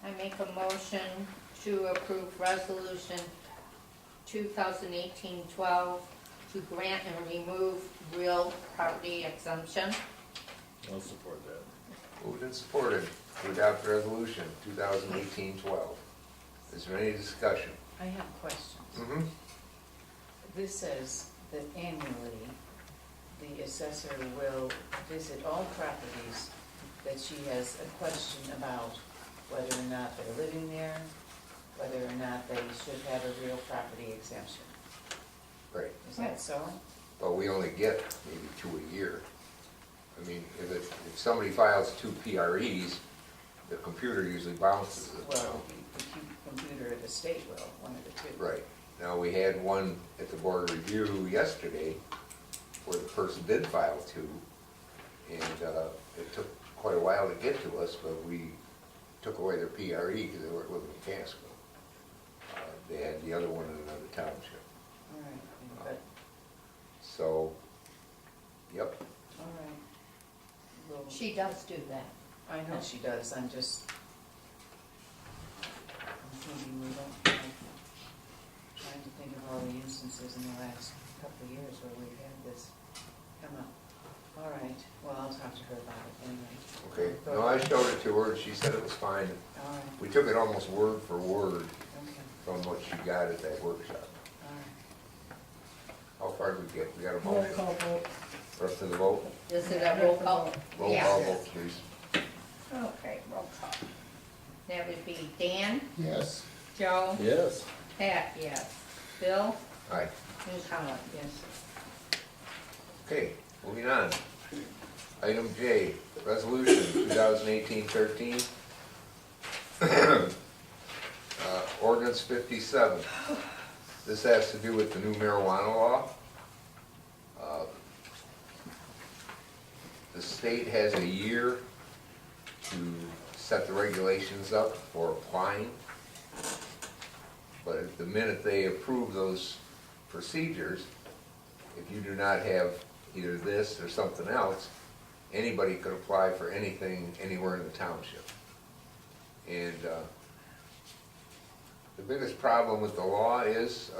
I make a motion to approve resolution 2018-12 to grant and remove real property exemption. I'll support that. Moved and supported to adopt resolution 2018-12. Is there any discussion? I have questions. Mm-hmm. This says that annually, the assessor will visit all properties that she has a question about, whether or not they're living there, whether or not they should have a real property exemption. Right. Is that so? But we only get maybe 2 a year. I mean, if somebody files 2 PREs, the computer usually bounces it. Well, the computer at the state will, one of the two. Right. Now, we had one at the board review yesterday where the person did file 2, and it took quite a while to get to us, but we took away their PRE because they weren't living in Casco. They had the other one in another township. All right, but, So, yep. all right. Well, She does do that. I know she does, I'm just, maybe we don't, trying to think of all the instances in the last couple of years where we've had this come up. All right, well, I'll talk to her about it anyway. Okay. No, I showed it to her, and she said it was fine. All right, We took it almost word for word okay, from what she got at that workshop. all right. How far did we get? We got a Roll motion. call vote. For us to the vote? This is a roll call? Roll Yeah. call vote, please. Okay, roll call. That would be Dan, Yes. Joe, Yes. Pat, yes. Bill, Aye. and Colin. Yes. Okay, moving on. Item J, resolution 2018-13. Ordinance 57. This has to do with the new marijuana law. The state has a year to set the regulations up for applying. But at the minute they approve those procedures, if you do not have either this or something else, anybody could apply for anything anywhere in the township. And the biggest problem with the law is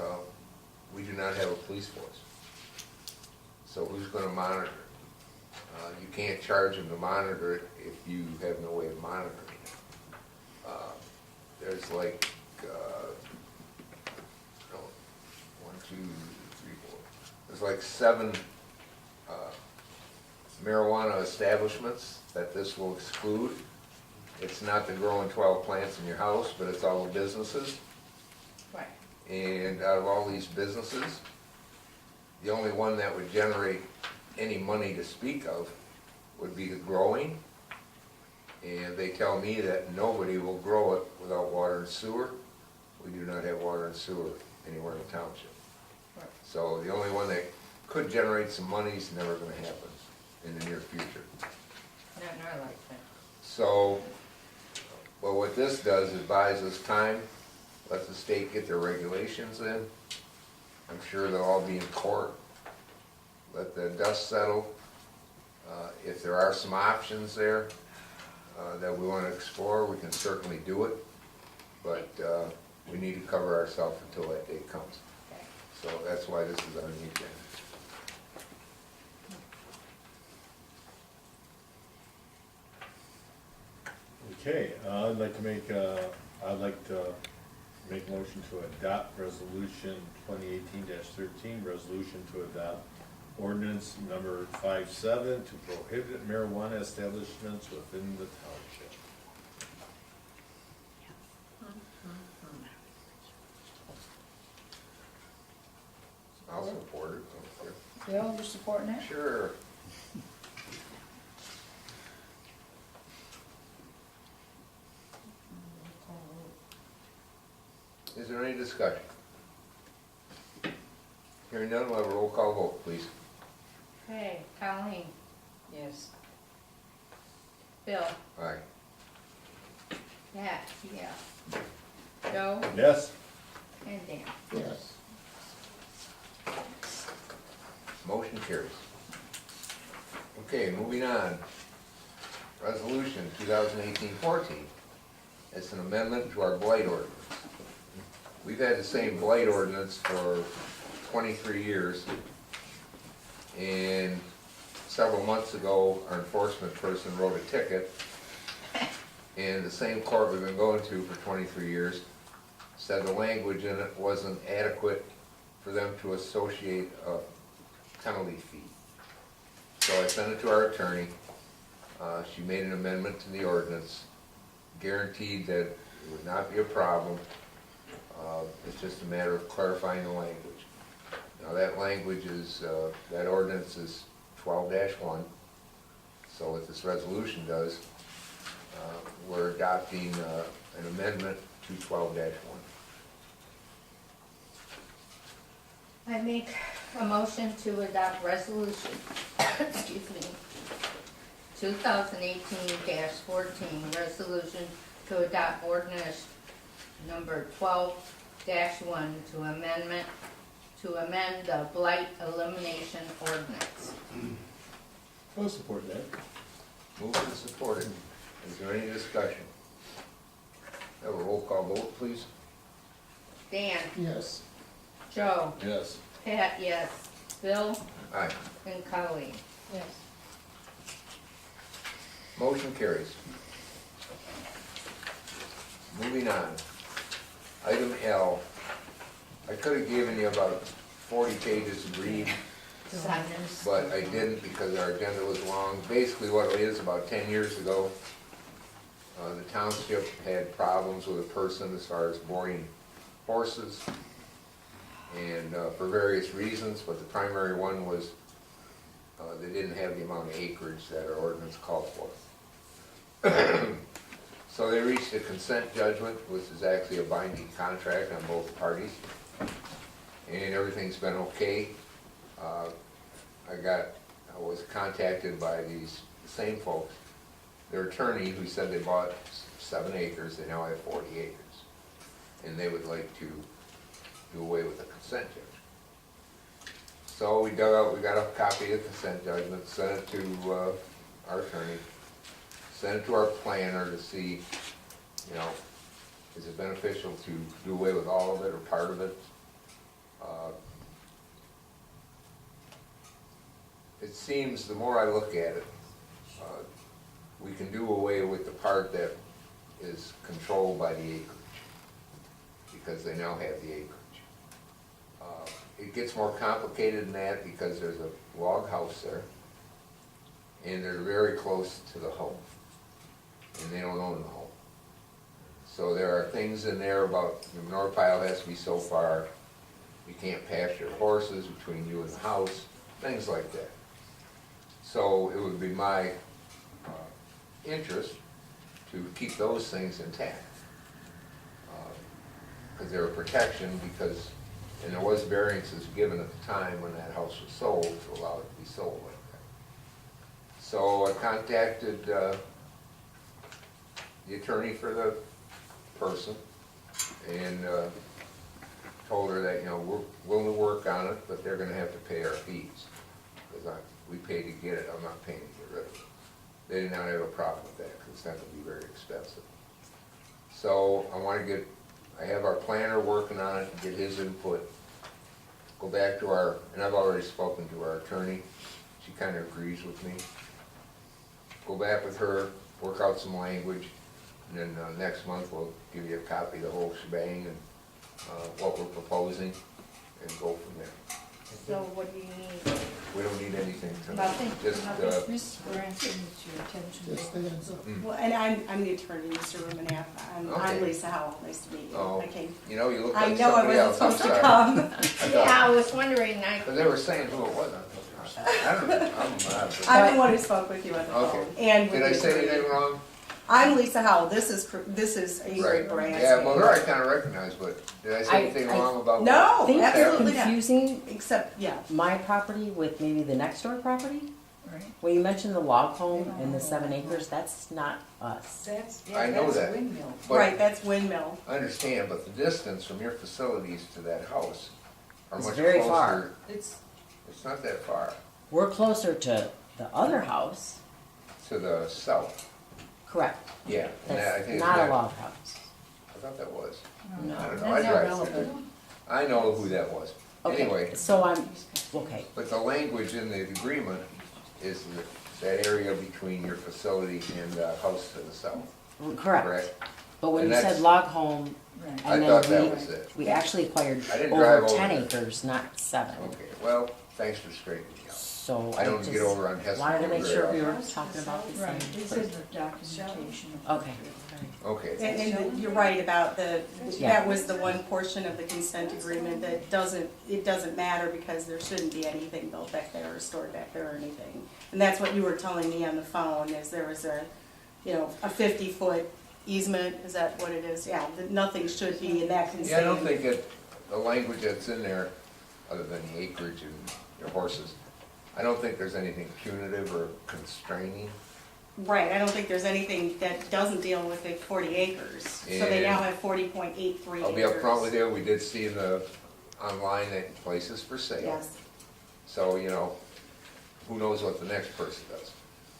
we do not have a police force. So who's going to monitor it? You can't charge them to monitor it if you have no way of monitoring it. There's like, no, 1, 2, 3, 4. There's like 7 marijuana establishments that this will exclude. It's not the growing 12 plants in your house, but it's all the businesses. Right. And out of all these businesses, the only one that would generate any money to speak of would be the growing. And they tell me that nobody will grow it without water and sewer. We do not have water and sewer anywhere in the township. Right. So the only one that could generate some money is never gonna happen in the near future. Not in our lifetime. So, well, what this does is buys us time, lets the state get their regulations in. I'm sure they'll all be in court. Let the dust settle. If there are some options there that we want to explore, we can certainly do it. But we need to cover ourselves until that day comes. Okay. So that's why this is on the agenda. Okay, I'd like to make a motion to adopt resolution 2018-13, resolution to adopt ordinance number 57 to prohibit marijuana establishments within the township. I'll support it. Bill, you're supporting it? Sure. Is there any discussion? Hearing none, we'll have a roll call vote, please. Okay, Colleen, Yes. Bill, Aye. Pat, yeah. Joe, Yes? and Dan. Yes. Motion carries. Okay, moving on. Resolution 2018-14. It's an amendment to our blight ordinance. We've had the same blight ordinance for 23 years. And several months ago, our enforcement person wrote a ticket And the same court we've been going to for 23 years said the language in it wasn't adequate for them to associate a penalty fee. So I sent it to our attorney. She made an amendment to the ordinance, guaranteed that it would not be a problem. It's just a matter of clarifying the language. Now that language is, that ordinance is 12-1. So what this resolution does, we're adopting an amendment to 12-1. I make a motion to adopt resolution, excuse me, 2018-14, resolution to adopt ordinance number 12-1 to amend the blight elimination ordinance. I'll support that. Moved and supported. Is there any discussion? Have a roll call vote, please. Dan, Yes. Joe, Yes. Pat, yes, Bill, Aye. and Colleen. Yes. Motion carries. Moving on. Item L. I could have given you about 40 pages to read, but I didn't because our agenda was long. Basically what it is, about 10 years ago, the township had problems with a person as far as boarding horses, and for various reasons, but the primary one was they didn't have the amount of acreage that our ordinance called for. So they reached a consent judgment, which is actually a binding contract on both parties, and everything's been okay. I was contacted by these same folks, their attorney, who said they bought 7 acres, they now have 40 acres, and they would like to do away with the consent judgment. So we got a copy of the consent judgment, sent it to our attorney, sent it to our planner to see, is it beneficial to do away with all of it or part of it? It seems, the more I look at it, we can do away with the part that is controlled by the acreage, because they now have the acreage. It gets more complicated than that because there's a log house there, and they're very close to the home, and they don't own the home. So there are things in there about the manure pile has to be so far, you can't pasture horses between you and the house, things like that. So it would be my interest to keep those things intact, because they're a protection, because, and there was variances given at the time when that house was sold to allow it to be sold like that. So I contacted the attorney for the person and told her that, we're willing to work on it, but they're gonna have to pay our fees, because we pay to get it, I'm not paying to get rid of it. They did not have a problem with that, because it's not gonna be very expensive. So I have our planner working on it, get his input, go back to and I've already spoken to our attorney, she kind of agrees with me. Go back with her, work out some language, and then next month we'll give you a copy of the whole shebang and what we're proposing, and go from there. So what do you need? We don't need anything tonight. Nothing? Just, Just for bringing it to your attention. Just the heads up. Well, and I'm the attorney, Mr. Rumenap. I'm Okay. Lisa Howell. Nice to meet you. Oh, I came. you look I like know I somebody wasn't else. supposed to I'm come. sorry. Yeah, I was wondering, Because they were saying who it was. I don't know. I'm the one who spoke with you on the Okay. phone. And with Did I the say attorney. anything wrong? I'm Lisa Howell. This is Ingrid Right. Brandt. Yeah, well, her I kind of recognize, but did I say anything wrong about? No, Think they're absolutely not. confusing Except, yeah. my property with maybe the next door property? Right. When you mentioned the log home and the 7 acres, that's not us. I know that. But Right, that's windmill. I understand, but the distance from your facilities to that house are It's much very closer. far. It's not that far, We're closer to the other house, to the south. correct. Yeah. and that- I think That's it's not a next- log house. I thought that was. No. I don't know. I drive through there. I know who that was. Anyway, Okay, so okay, but the language in the agreement is that area between your facility and the house to the south. Correct. correct? But when And you said that's- log home, Right. I and thought that then was it. we actually acquired I didn't drive over over 10 there. acres, not 7. Okay, well, thanks for straightening me out. So I don't just get over on Hess. wanted to make very sure we often. were talking about the Right, same. this is the documentation. of- Okay, Okay, And you're right about Yeah. that was the one portion of the consent agreement that it doesn't matter because there shouldn't be anything built back there or stored back there or anything. And that's what you were telling me on the phone, is there was a 50-foot easement, is that what it is? Yeah, that nothing should be in that consent. yeah, I don't think that, the language that's in there, other than the acreage and your horses, I don't think there's anything punitive or constraining. Right, I don't think there's anything that doesn't deal with the 40 acres. So they now And have 40.83 acres. I'll be upfront with you, we did see in the, online that places for sale. Yes, So, who knows what the next person does.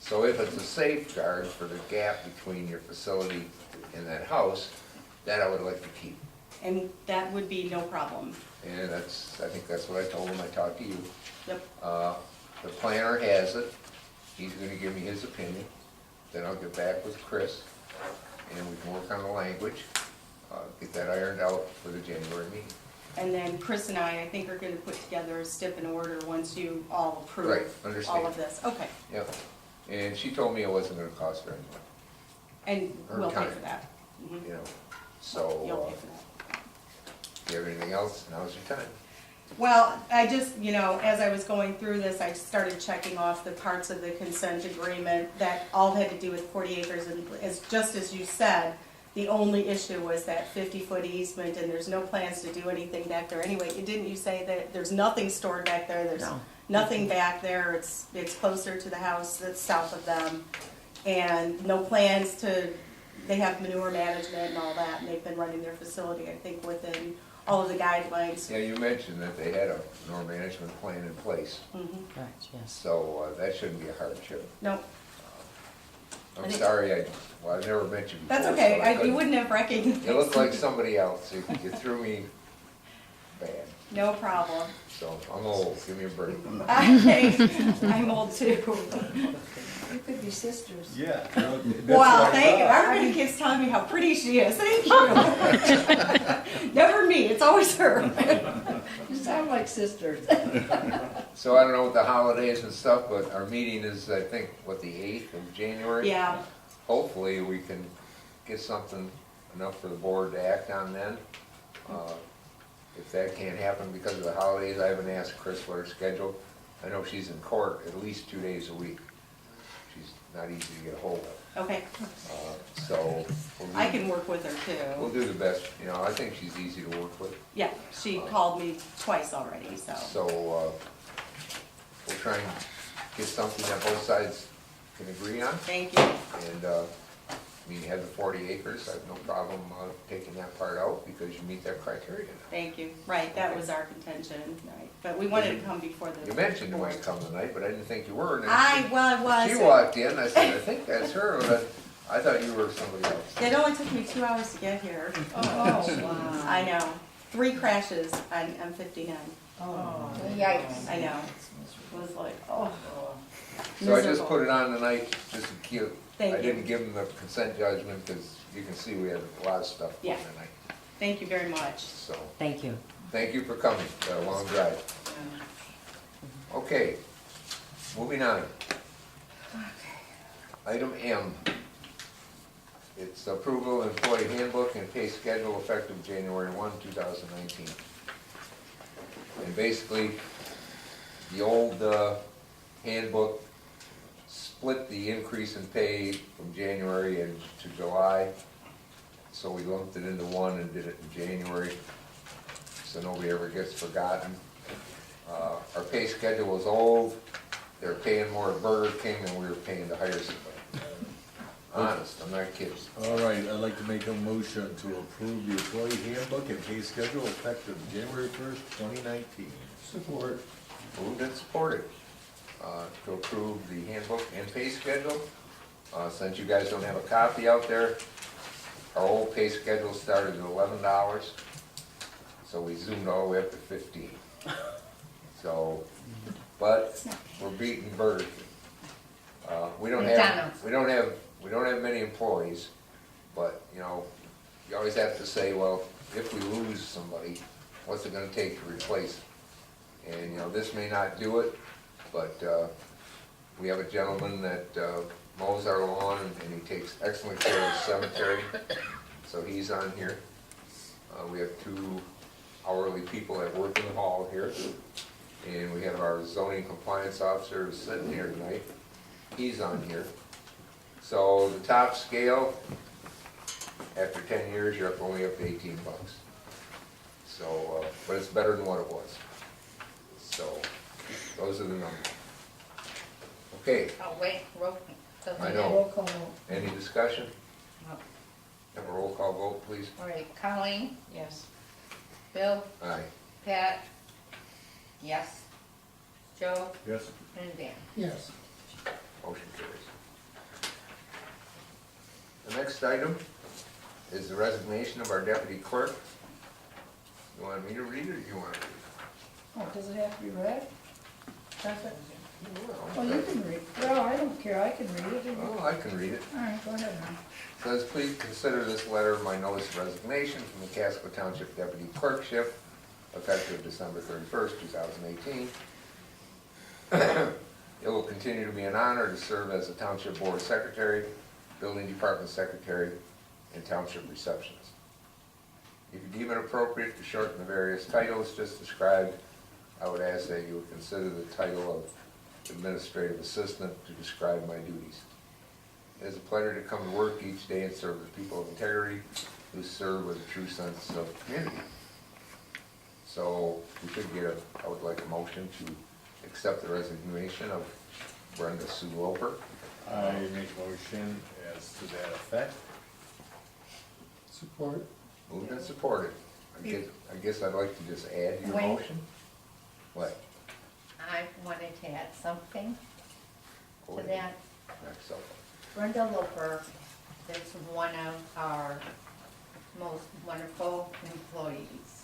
So if it's a safeguard for the gap between your facility and that house, that I would like to keep. and that would be no problem. And I think that's what I told him, I talked to you. Yep. The planner has it, he's gonna give me his opinion, then I'll get back with Chris, and we can work on the language, get that ironed out for the January meeting. And then Chris and I think, are gonna put together a stip and order once you all approve Right, understand. all of this. Okay, Yep, and she told me it wasn't gonna cost very much, and Or we'll pay time. for that. Mhm. you know, so, You'll pay for that. if you have anything else, now's your time. Well, I just, as I was going through this, I started checking off the parts of the consent agreement that all had to do with 40 acres, and just as you said, the only issue was that 50-foot easement, and there's no plans to do anything back there anyway. Didn't you say that there's nothing stored back there? There's No. nothing back there. It's closer to the house that's south of them, and no plans to. They have manure management and all that, and they've been running their facility, I think, within all of the guidelines. Yeah, you mentioned that they had a manure management plan in place, Mhm. correct, yes. so that shouldn't be a hardship. No, I'm I think- sorry, I've never met you before. that's okay. so I You couldn't- wouldn't have recognized. You look like somebody else, you threw me bad, No problem. so I'm old, give me a break. I'm old too. You could be sisters. Yeah. Wow, thank you. Everybody keeps telling me how pretty she is. Thank you. Never me, it's always her. You sound like sisters. So I don't know what the holidays and stuff, but our meeting is, I think, the 8th of January? Yeah, Hopefully, we can get something enough for the board to act on then. If that can't happen because of the holidays, I haven't asked Chris what her schedule. I know she's in court at least 2 days a week. She's not easy to get a hold of. okay. So I can work with her we'll too. do the best, I think she's easy to work with. Yeah, she called me twice already, so. So we'll try and get something that both sides can agree on. Thank you. And, you have the 40 acres, I have no problem taking that part out because you meet that criteria now. Thank you. Right, that was our contention, right. But we wanted to come before the. You mentioned you board. might come tonight, but I didn't think you were. And then I was. She walked in, I said, I think that's her, but I thought you were somebody else. It only took me 2 hours to get here. Oh, wow. I know. 3 crashes on 59. Oh. Yikes. I know. It was like, oh. So I just Miserable. put it on tonight, just to keep, Thank I you. didn't give them the consent judgment because you can see we have a lot of stuff on Yeah. tonight. Thank you very much. So, Thank you. thank you for coming, got a long drive. Okay, moving on. Item M. It's approval of employee handbook and pay schedule effective January 1, 2019. And basically, the old handbook split the increase in pay from January and to July. So we lumped it into one and did it in January, so nobody ever gets forgotten. Our pay schedule was old, they were paying more at Burger King than we were paying to hire somebody. Honest, I'm not kidding. All right, I'd like to make a motion to approve the employee handbook and pay schedule effective January 1st, 2019. Support. Moved and supported to approve the handbook and pay schedule. Since you guys don't have a copy out there, our old pay schedule started at $11, so we zoomed all the way up to 15. So, but we're beating Burger King. We don't have McDonald's. we don't have many employees, But, you know, you always have to say, well, if we lose somebody, what's it gonna take to replace? And, you know, this may not do it, but, we have a gentleman that, mows our lawn and he takes excellent care of the cemetery, so he's on here. We have 2 hourly people that work in the hall here, and we have our zoning compliance officer who's sitting here tonight. He's on here. So the top scale, after 10 years, you're only up to $18. So, but it's better than what it was. So, those are the numbers. Okay, Oh, wait, roll. I know. Roll call vote. Any discussion? No. Have a roll call vote, please. All right, Colleen, Yes. Bill, Aye. Pat, yes, Joe, Yes? and Dan. Yes. Motion carries. The next item is the resignation of our deputy clerk. You want me to read it, or you want to read Oh, does it have to be read? Does it? it? Well, you can read. Well, I don't care, I can read it. Oh, I can read it. All right, go ahead now. Says, please consider this letter of my notice of resignation from the Casco Township Deputy Clerkship, effective December 31st, 2018. It will continue to be an honor to serve as the Township Board Secretary, Building Department Secretary, and Township Receptionist. If you deem it appropriate to shorten the various titles just described, I would ask that you would consider the title of Administrative Assistant to describe my duties. It is a pleasure to come to work each day and serve the people of integrity who serve with a true sense of community. So we should get I would like a motion to accept the resignation of Brenda Sue Loper. I make a motion as to that effect. Support? Moved and supported. I guess I'd like to just add your Wait. motion. What? I wanted to add something Go to ahead. that. Next up. Brenda Loper is one of our most wonderful employees.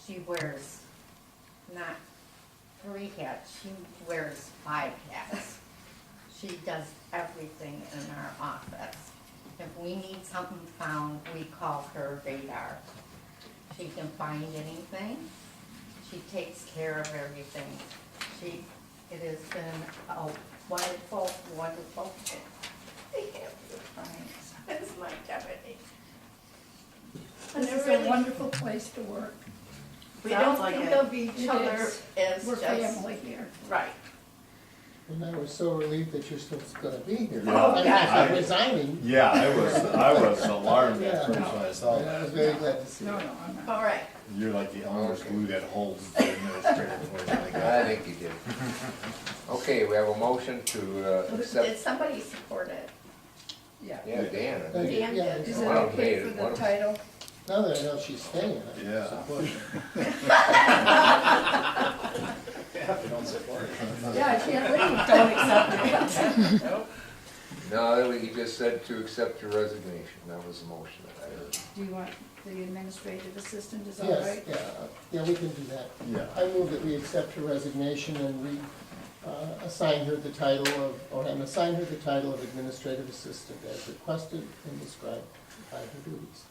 She wears not 3 hats, she wears 5 hats. She does everything in our office. If we need something found, we call her radar. She can find anything. She takes care of everything. It has been a wonderful, wonderful thing. That's my deputy. This is a wonderful place to work. We Sounds don't like think it. of each other as We're just, family here. right. And I was so relieved that you're still gonna be here. Yeah. I mean, yeah. I'm resigning, Yeah, I was alarmed at first when I saw and I was that. very glad to see No, it. no, I'm not. All right. You're like the Elmer's glue that holds the administrative force. I think you did. Okay, we have a motion to Did accept. somebody support it? Yeah. Yeah, Dan. I think. Dan Yeah, did. Is it One of them okay made for it. the One of- title? Now that I know she's staying, I Yeah. support it. Don't support it. Yeah, I can't leave. Don't accept it. No, he just said to accept your resignation. That was the motion that I heard. Do you want the administrative assistant, is that Yes, right? yeah, we can do that. Yeah. I move that we accept her resignation and we assign her the title of, or and assign her the title of administrative assistant as requested and described by her duties.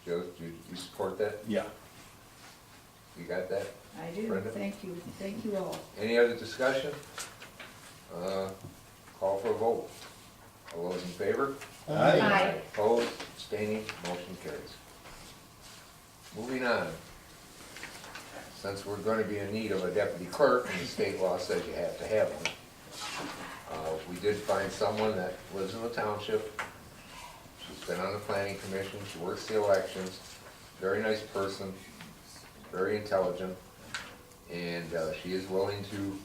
Joe, do you support that? Yeah. You got that? I do, Brenda? thank you all. Any other discussion? Call for a vote. All those in favor? Aye. Opposed, abstaining, motion carries. Moving on. Since we're going to be in need of a deputy clerk, and the state law says you have to have one, we did find someone that lives in the township. She's been on the planning commission, she works the elections, very nice person, very intelligent, and she is willing to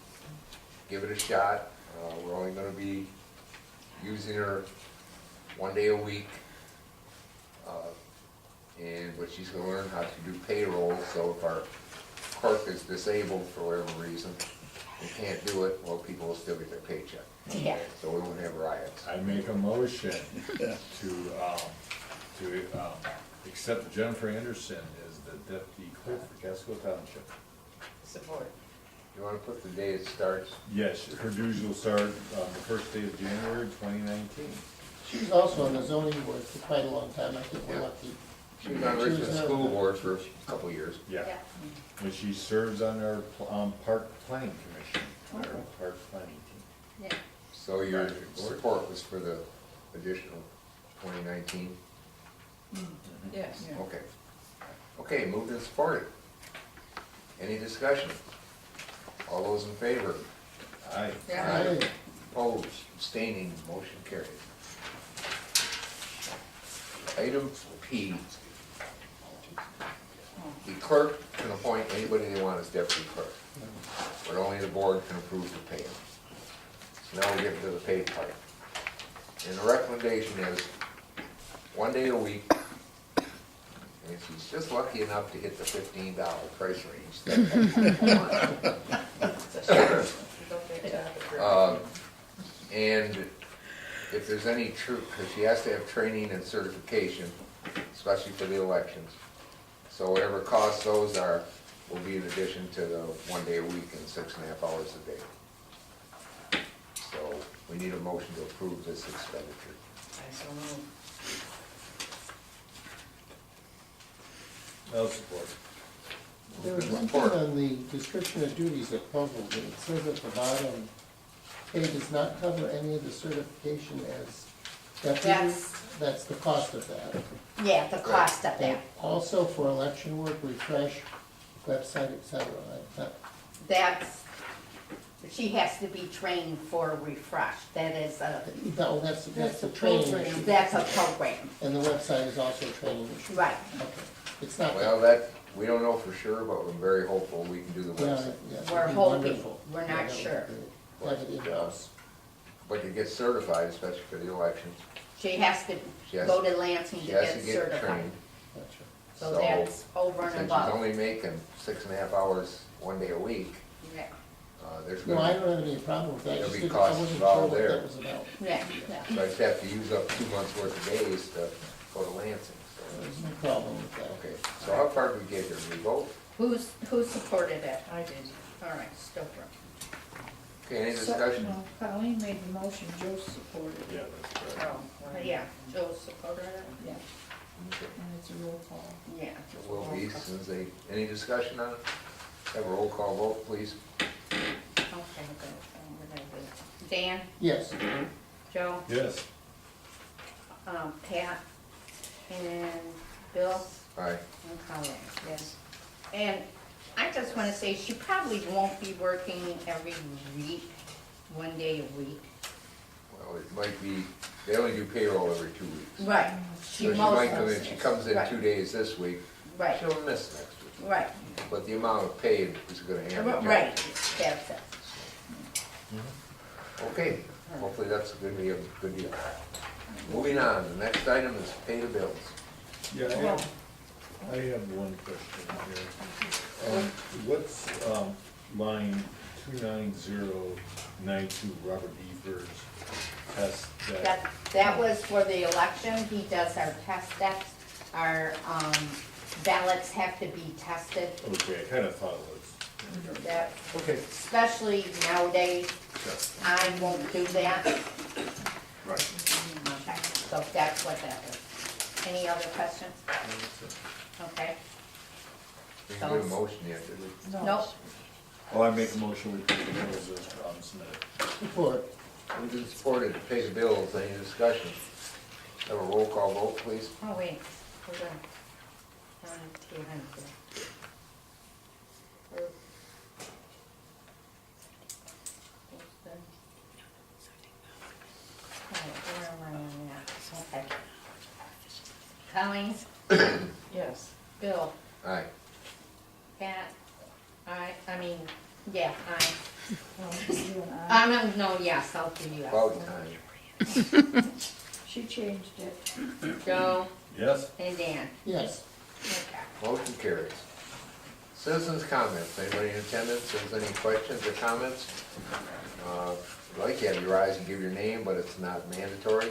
give it a shot. We're only going to be using her 1 day a week, but she's going to learn how to do payroll, so if our clerk is disabled for whatever reason and can't do it, well, people will still get their paycheck. Yeah. So we won't have riots. I make a motion to accept Jennifer Anderson as the deputy clerk for Casco Township. Support. You wanna put the day it starts? Yes, her dues will start on the first day of January 2019. She was also on the zoning board for quite a long time, I think we're Yeah. lucky. She was on Richmond School Board for a couple of years. Yeah. And she serves on our Park Planning Commission, our Park Planning team. Yeah. So your support was for the additional 2019? Yes. Okay. Okay, moved and supported. Any discussion? All those in favor? Aye. Yeah. Aye. Opposed, abstaining, motion carries. Item P. The clerk can appoint anybody they want as deputy clerk, but only the board can approve the pay. So now we get to the pay part. And the recommendation is 1 day a week, and she's just lucky enough to hit the $15 price range. And if there's any because she has to have training and certification, especially for the elections. So whatever costs those are, will be in addition to the 1 day a week and 6.5 hours a day. So we need a motion to approve this expenditure. I so move. I'll support. There was one thing on the description of duties that puzzled me. It says at the bottom, pay does not cover any of the certification as deputy. That's the cost of that. Yeah, the cost of that. And also for election work, refresh, website, et cetera. That's, she has to be trained for refresh. That is a, No, that's That's the a training program. issue. that's a program. And the website is also a training issue. Right. Okay. It's not. Well, we don't know for sure, but we're very hopeful we can do the Yeah, website. yeah, that'd We're be hoping. wonderful. We're Yeah, not that would be sure. great. Have it in-house. But to get certified, especially for the elections, She has to She has- go to Lansing to she has get to get certified. trained. Gotcha. So that's over and Since she's above. only making 6.5 hours 1 day a week, Yeah, there's No, I gonna don't have any problem with that. There'll Just be didn't- costs I wasn't involved sure what there. that was about. yeah. be, so I just have to use up 2 months worth of days to go to Lansing, so. There's no problem with that. Okay, so how far did we get here? We vote? Who supported it? I did. All right, Stover. Okay, any So- discussion? no, Colleen made the motion, Joe supported it. Yeah, that's correct. Oh, Yeah, Joe supported it? Yeah, Okay. and it's a roll call. Yeah. It will be, since any discussion on it? Have a roll call vote, please. Okay, good. What did I do? Dan, Yes. Joe, Yes. Pat, and Bill, Aye. and Colleen. Yes. And I just wanna say, she probably won't be working every week, 1 day a week. Well, it might be, they only do payroll every 2 weeks. Right. So she might come in, she comes in Right. 2 days this week, Right, she'll miss next week. right, But the amount of pay is gonna average. right, that's it. Okay, hopefully that's a good deal. Moving on, the next item is pay the bills. Yeah, I have one question here. What's line 29092, Robert Evers test That was for the election, he does our test steps, our, ballots have to be tested, Okay, I kind of thought it was. that, Okay. especially nowadays, Sure. I won't do that. Right. Okay, so that's what that is. Any other questions? Okay, We didn't do a motion yet, did we? nope, Well, I make a motion we pay the bills as submitted. Support. Moved and supported to pay the bills, any discussion? Have a roll call vote, please. oh wait, hold on. Here. Where am I on that? Okay. Colleen, Yes. Bill, Aye. Pat, I mean, yeah, Well, you and I, no, yes, I'll do you. About time. she changed it. Joe Yes? and Dan. Yes. Okay. Motion carries. Citizens' comments, anybody in attendance has any questions or comments? I'd like you to have your rise and give your name, but it's not mandatory.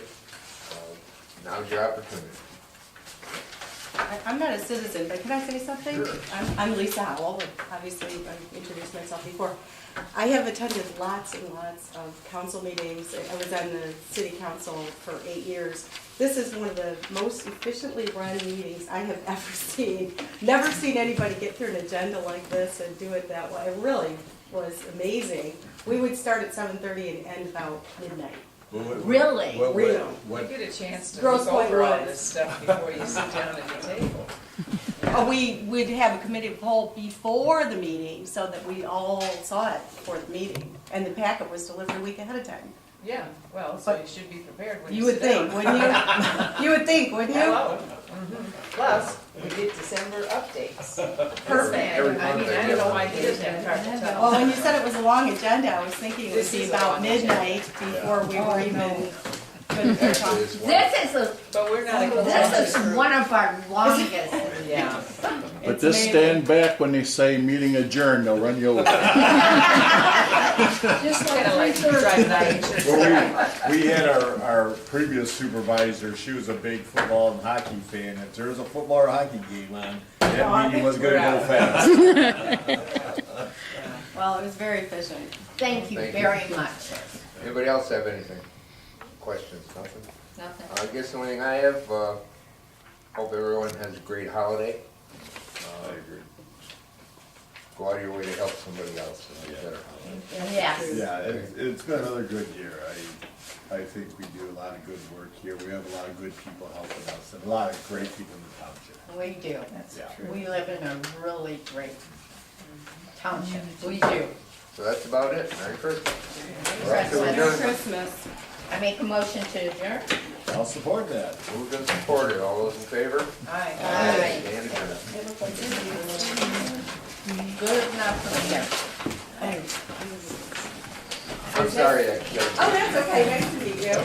Now's your opportunity. I'm not a citizen, but can I say something? I'm Lisa Howell, obviously, I've introduced myself before. I have attended lots and lots of council meetings. I was on the city council for 8 years. This is one of the most efficiently run meetings I have ever seen. Never seen anybody get through an agenda like this and do it that way. It really was amazing. We would start at 7:30 and end about midnight. Really? Real. You get a chance to Grosse look Pointe over all Woods. this stuff before you sit down at the table. We would have a committee of whole before the meeting so that we all saw it for the meeting. And the packet was delivered a week ahead of time. Yeah, well, so But you should be prepared when You you would sit think, down. wouldn't you? You would think, wouldn't you? Hello. Plus, we get December updates. Perfect. Every I month mean, they I do. don't know why he doesn't have time to tell. Well, when you said it was a long agenda, I was thinking it would This be is a about long agenda. midnight before we were even couldn't finish off. It's one- But we're not a This consensus is group. one of our longest. Yeah. But It's just amazing. stand back when they say meeting adjourned, they'll run you over. Just Kind of like like driving by and church. Well, we had our previous supervisor, she was a big football and hockey fan. If there was a football or hockey game on, that meeting was gonna go fast. Well, it was very efficient. Thank you Thank you. very much. Anybody else have anything? Questions, nothing? Nothing. I guess the only thing I have, hope everyone has a great holiday. I agree. Go out of your way to help somebody else in a better holiday. Yes. Yeah, it's been another good year. I think we do a lot of good work here. We have a lot of good people helping us and a lot of great people in the township. We do. Yeah. We live in a really great township. We do. So that's about it. Merry Christmas. We're Merry off to Merry adjournment. Christmas. I make a motion to adjourn. I'll support that. Moved and supported. All those in favor? Aye. Aye. Stand adjourned. Good enough for me. I'm sorry, I said. Oh, that's okay. Nice to meet you.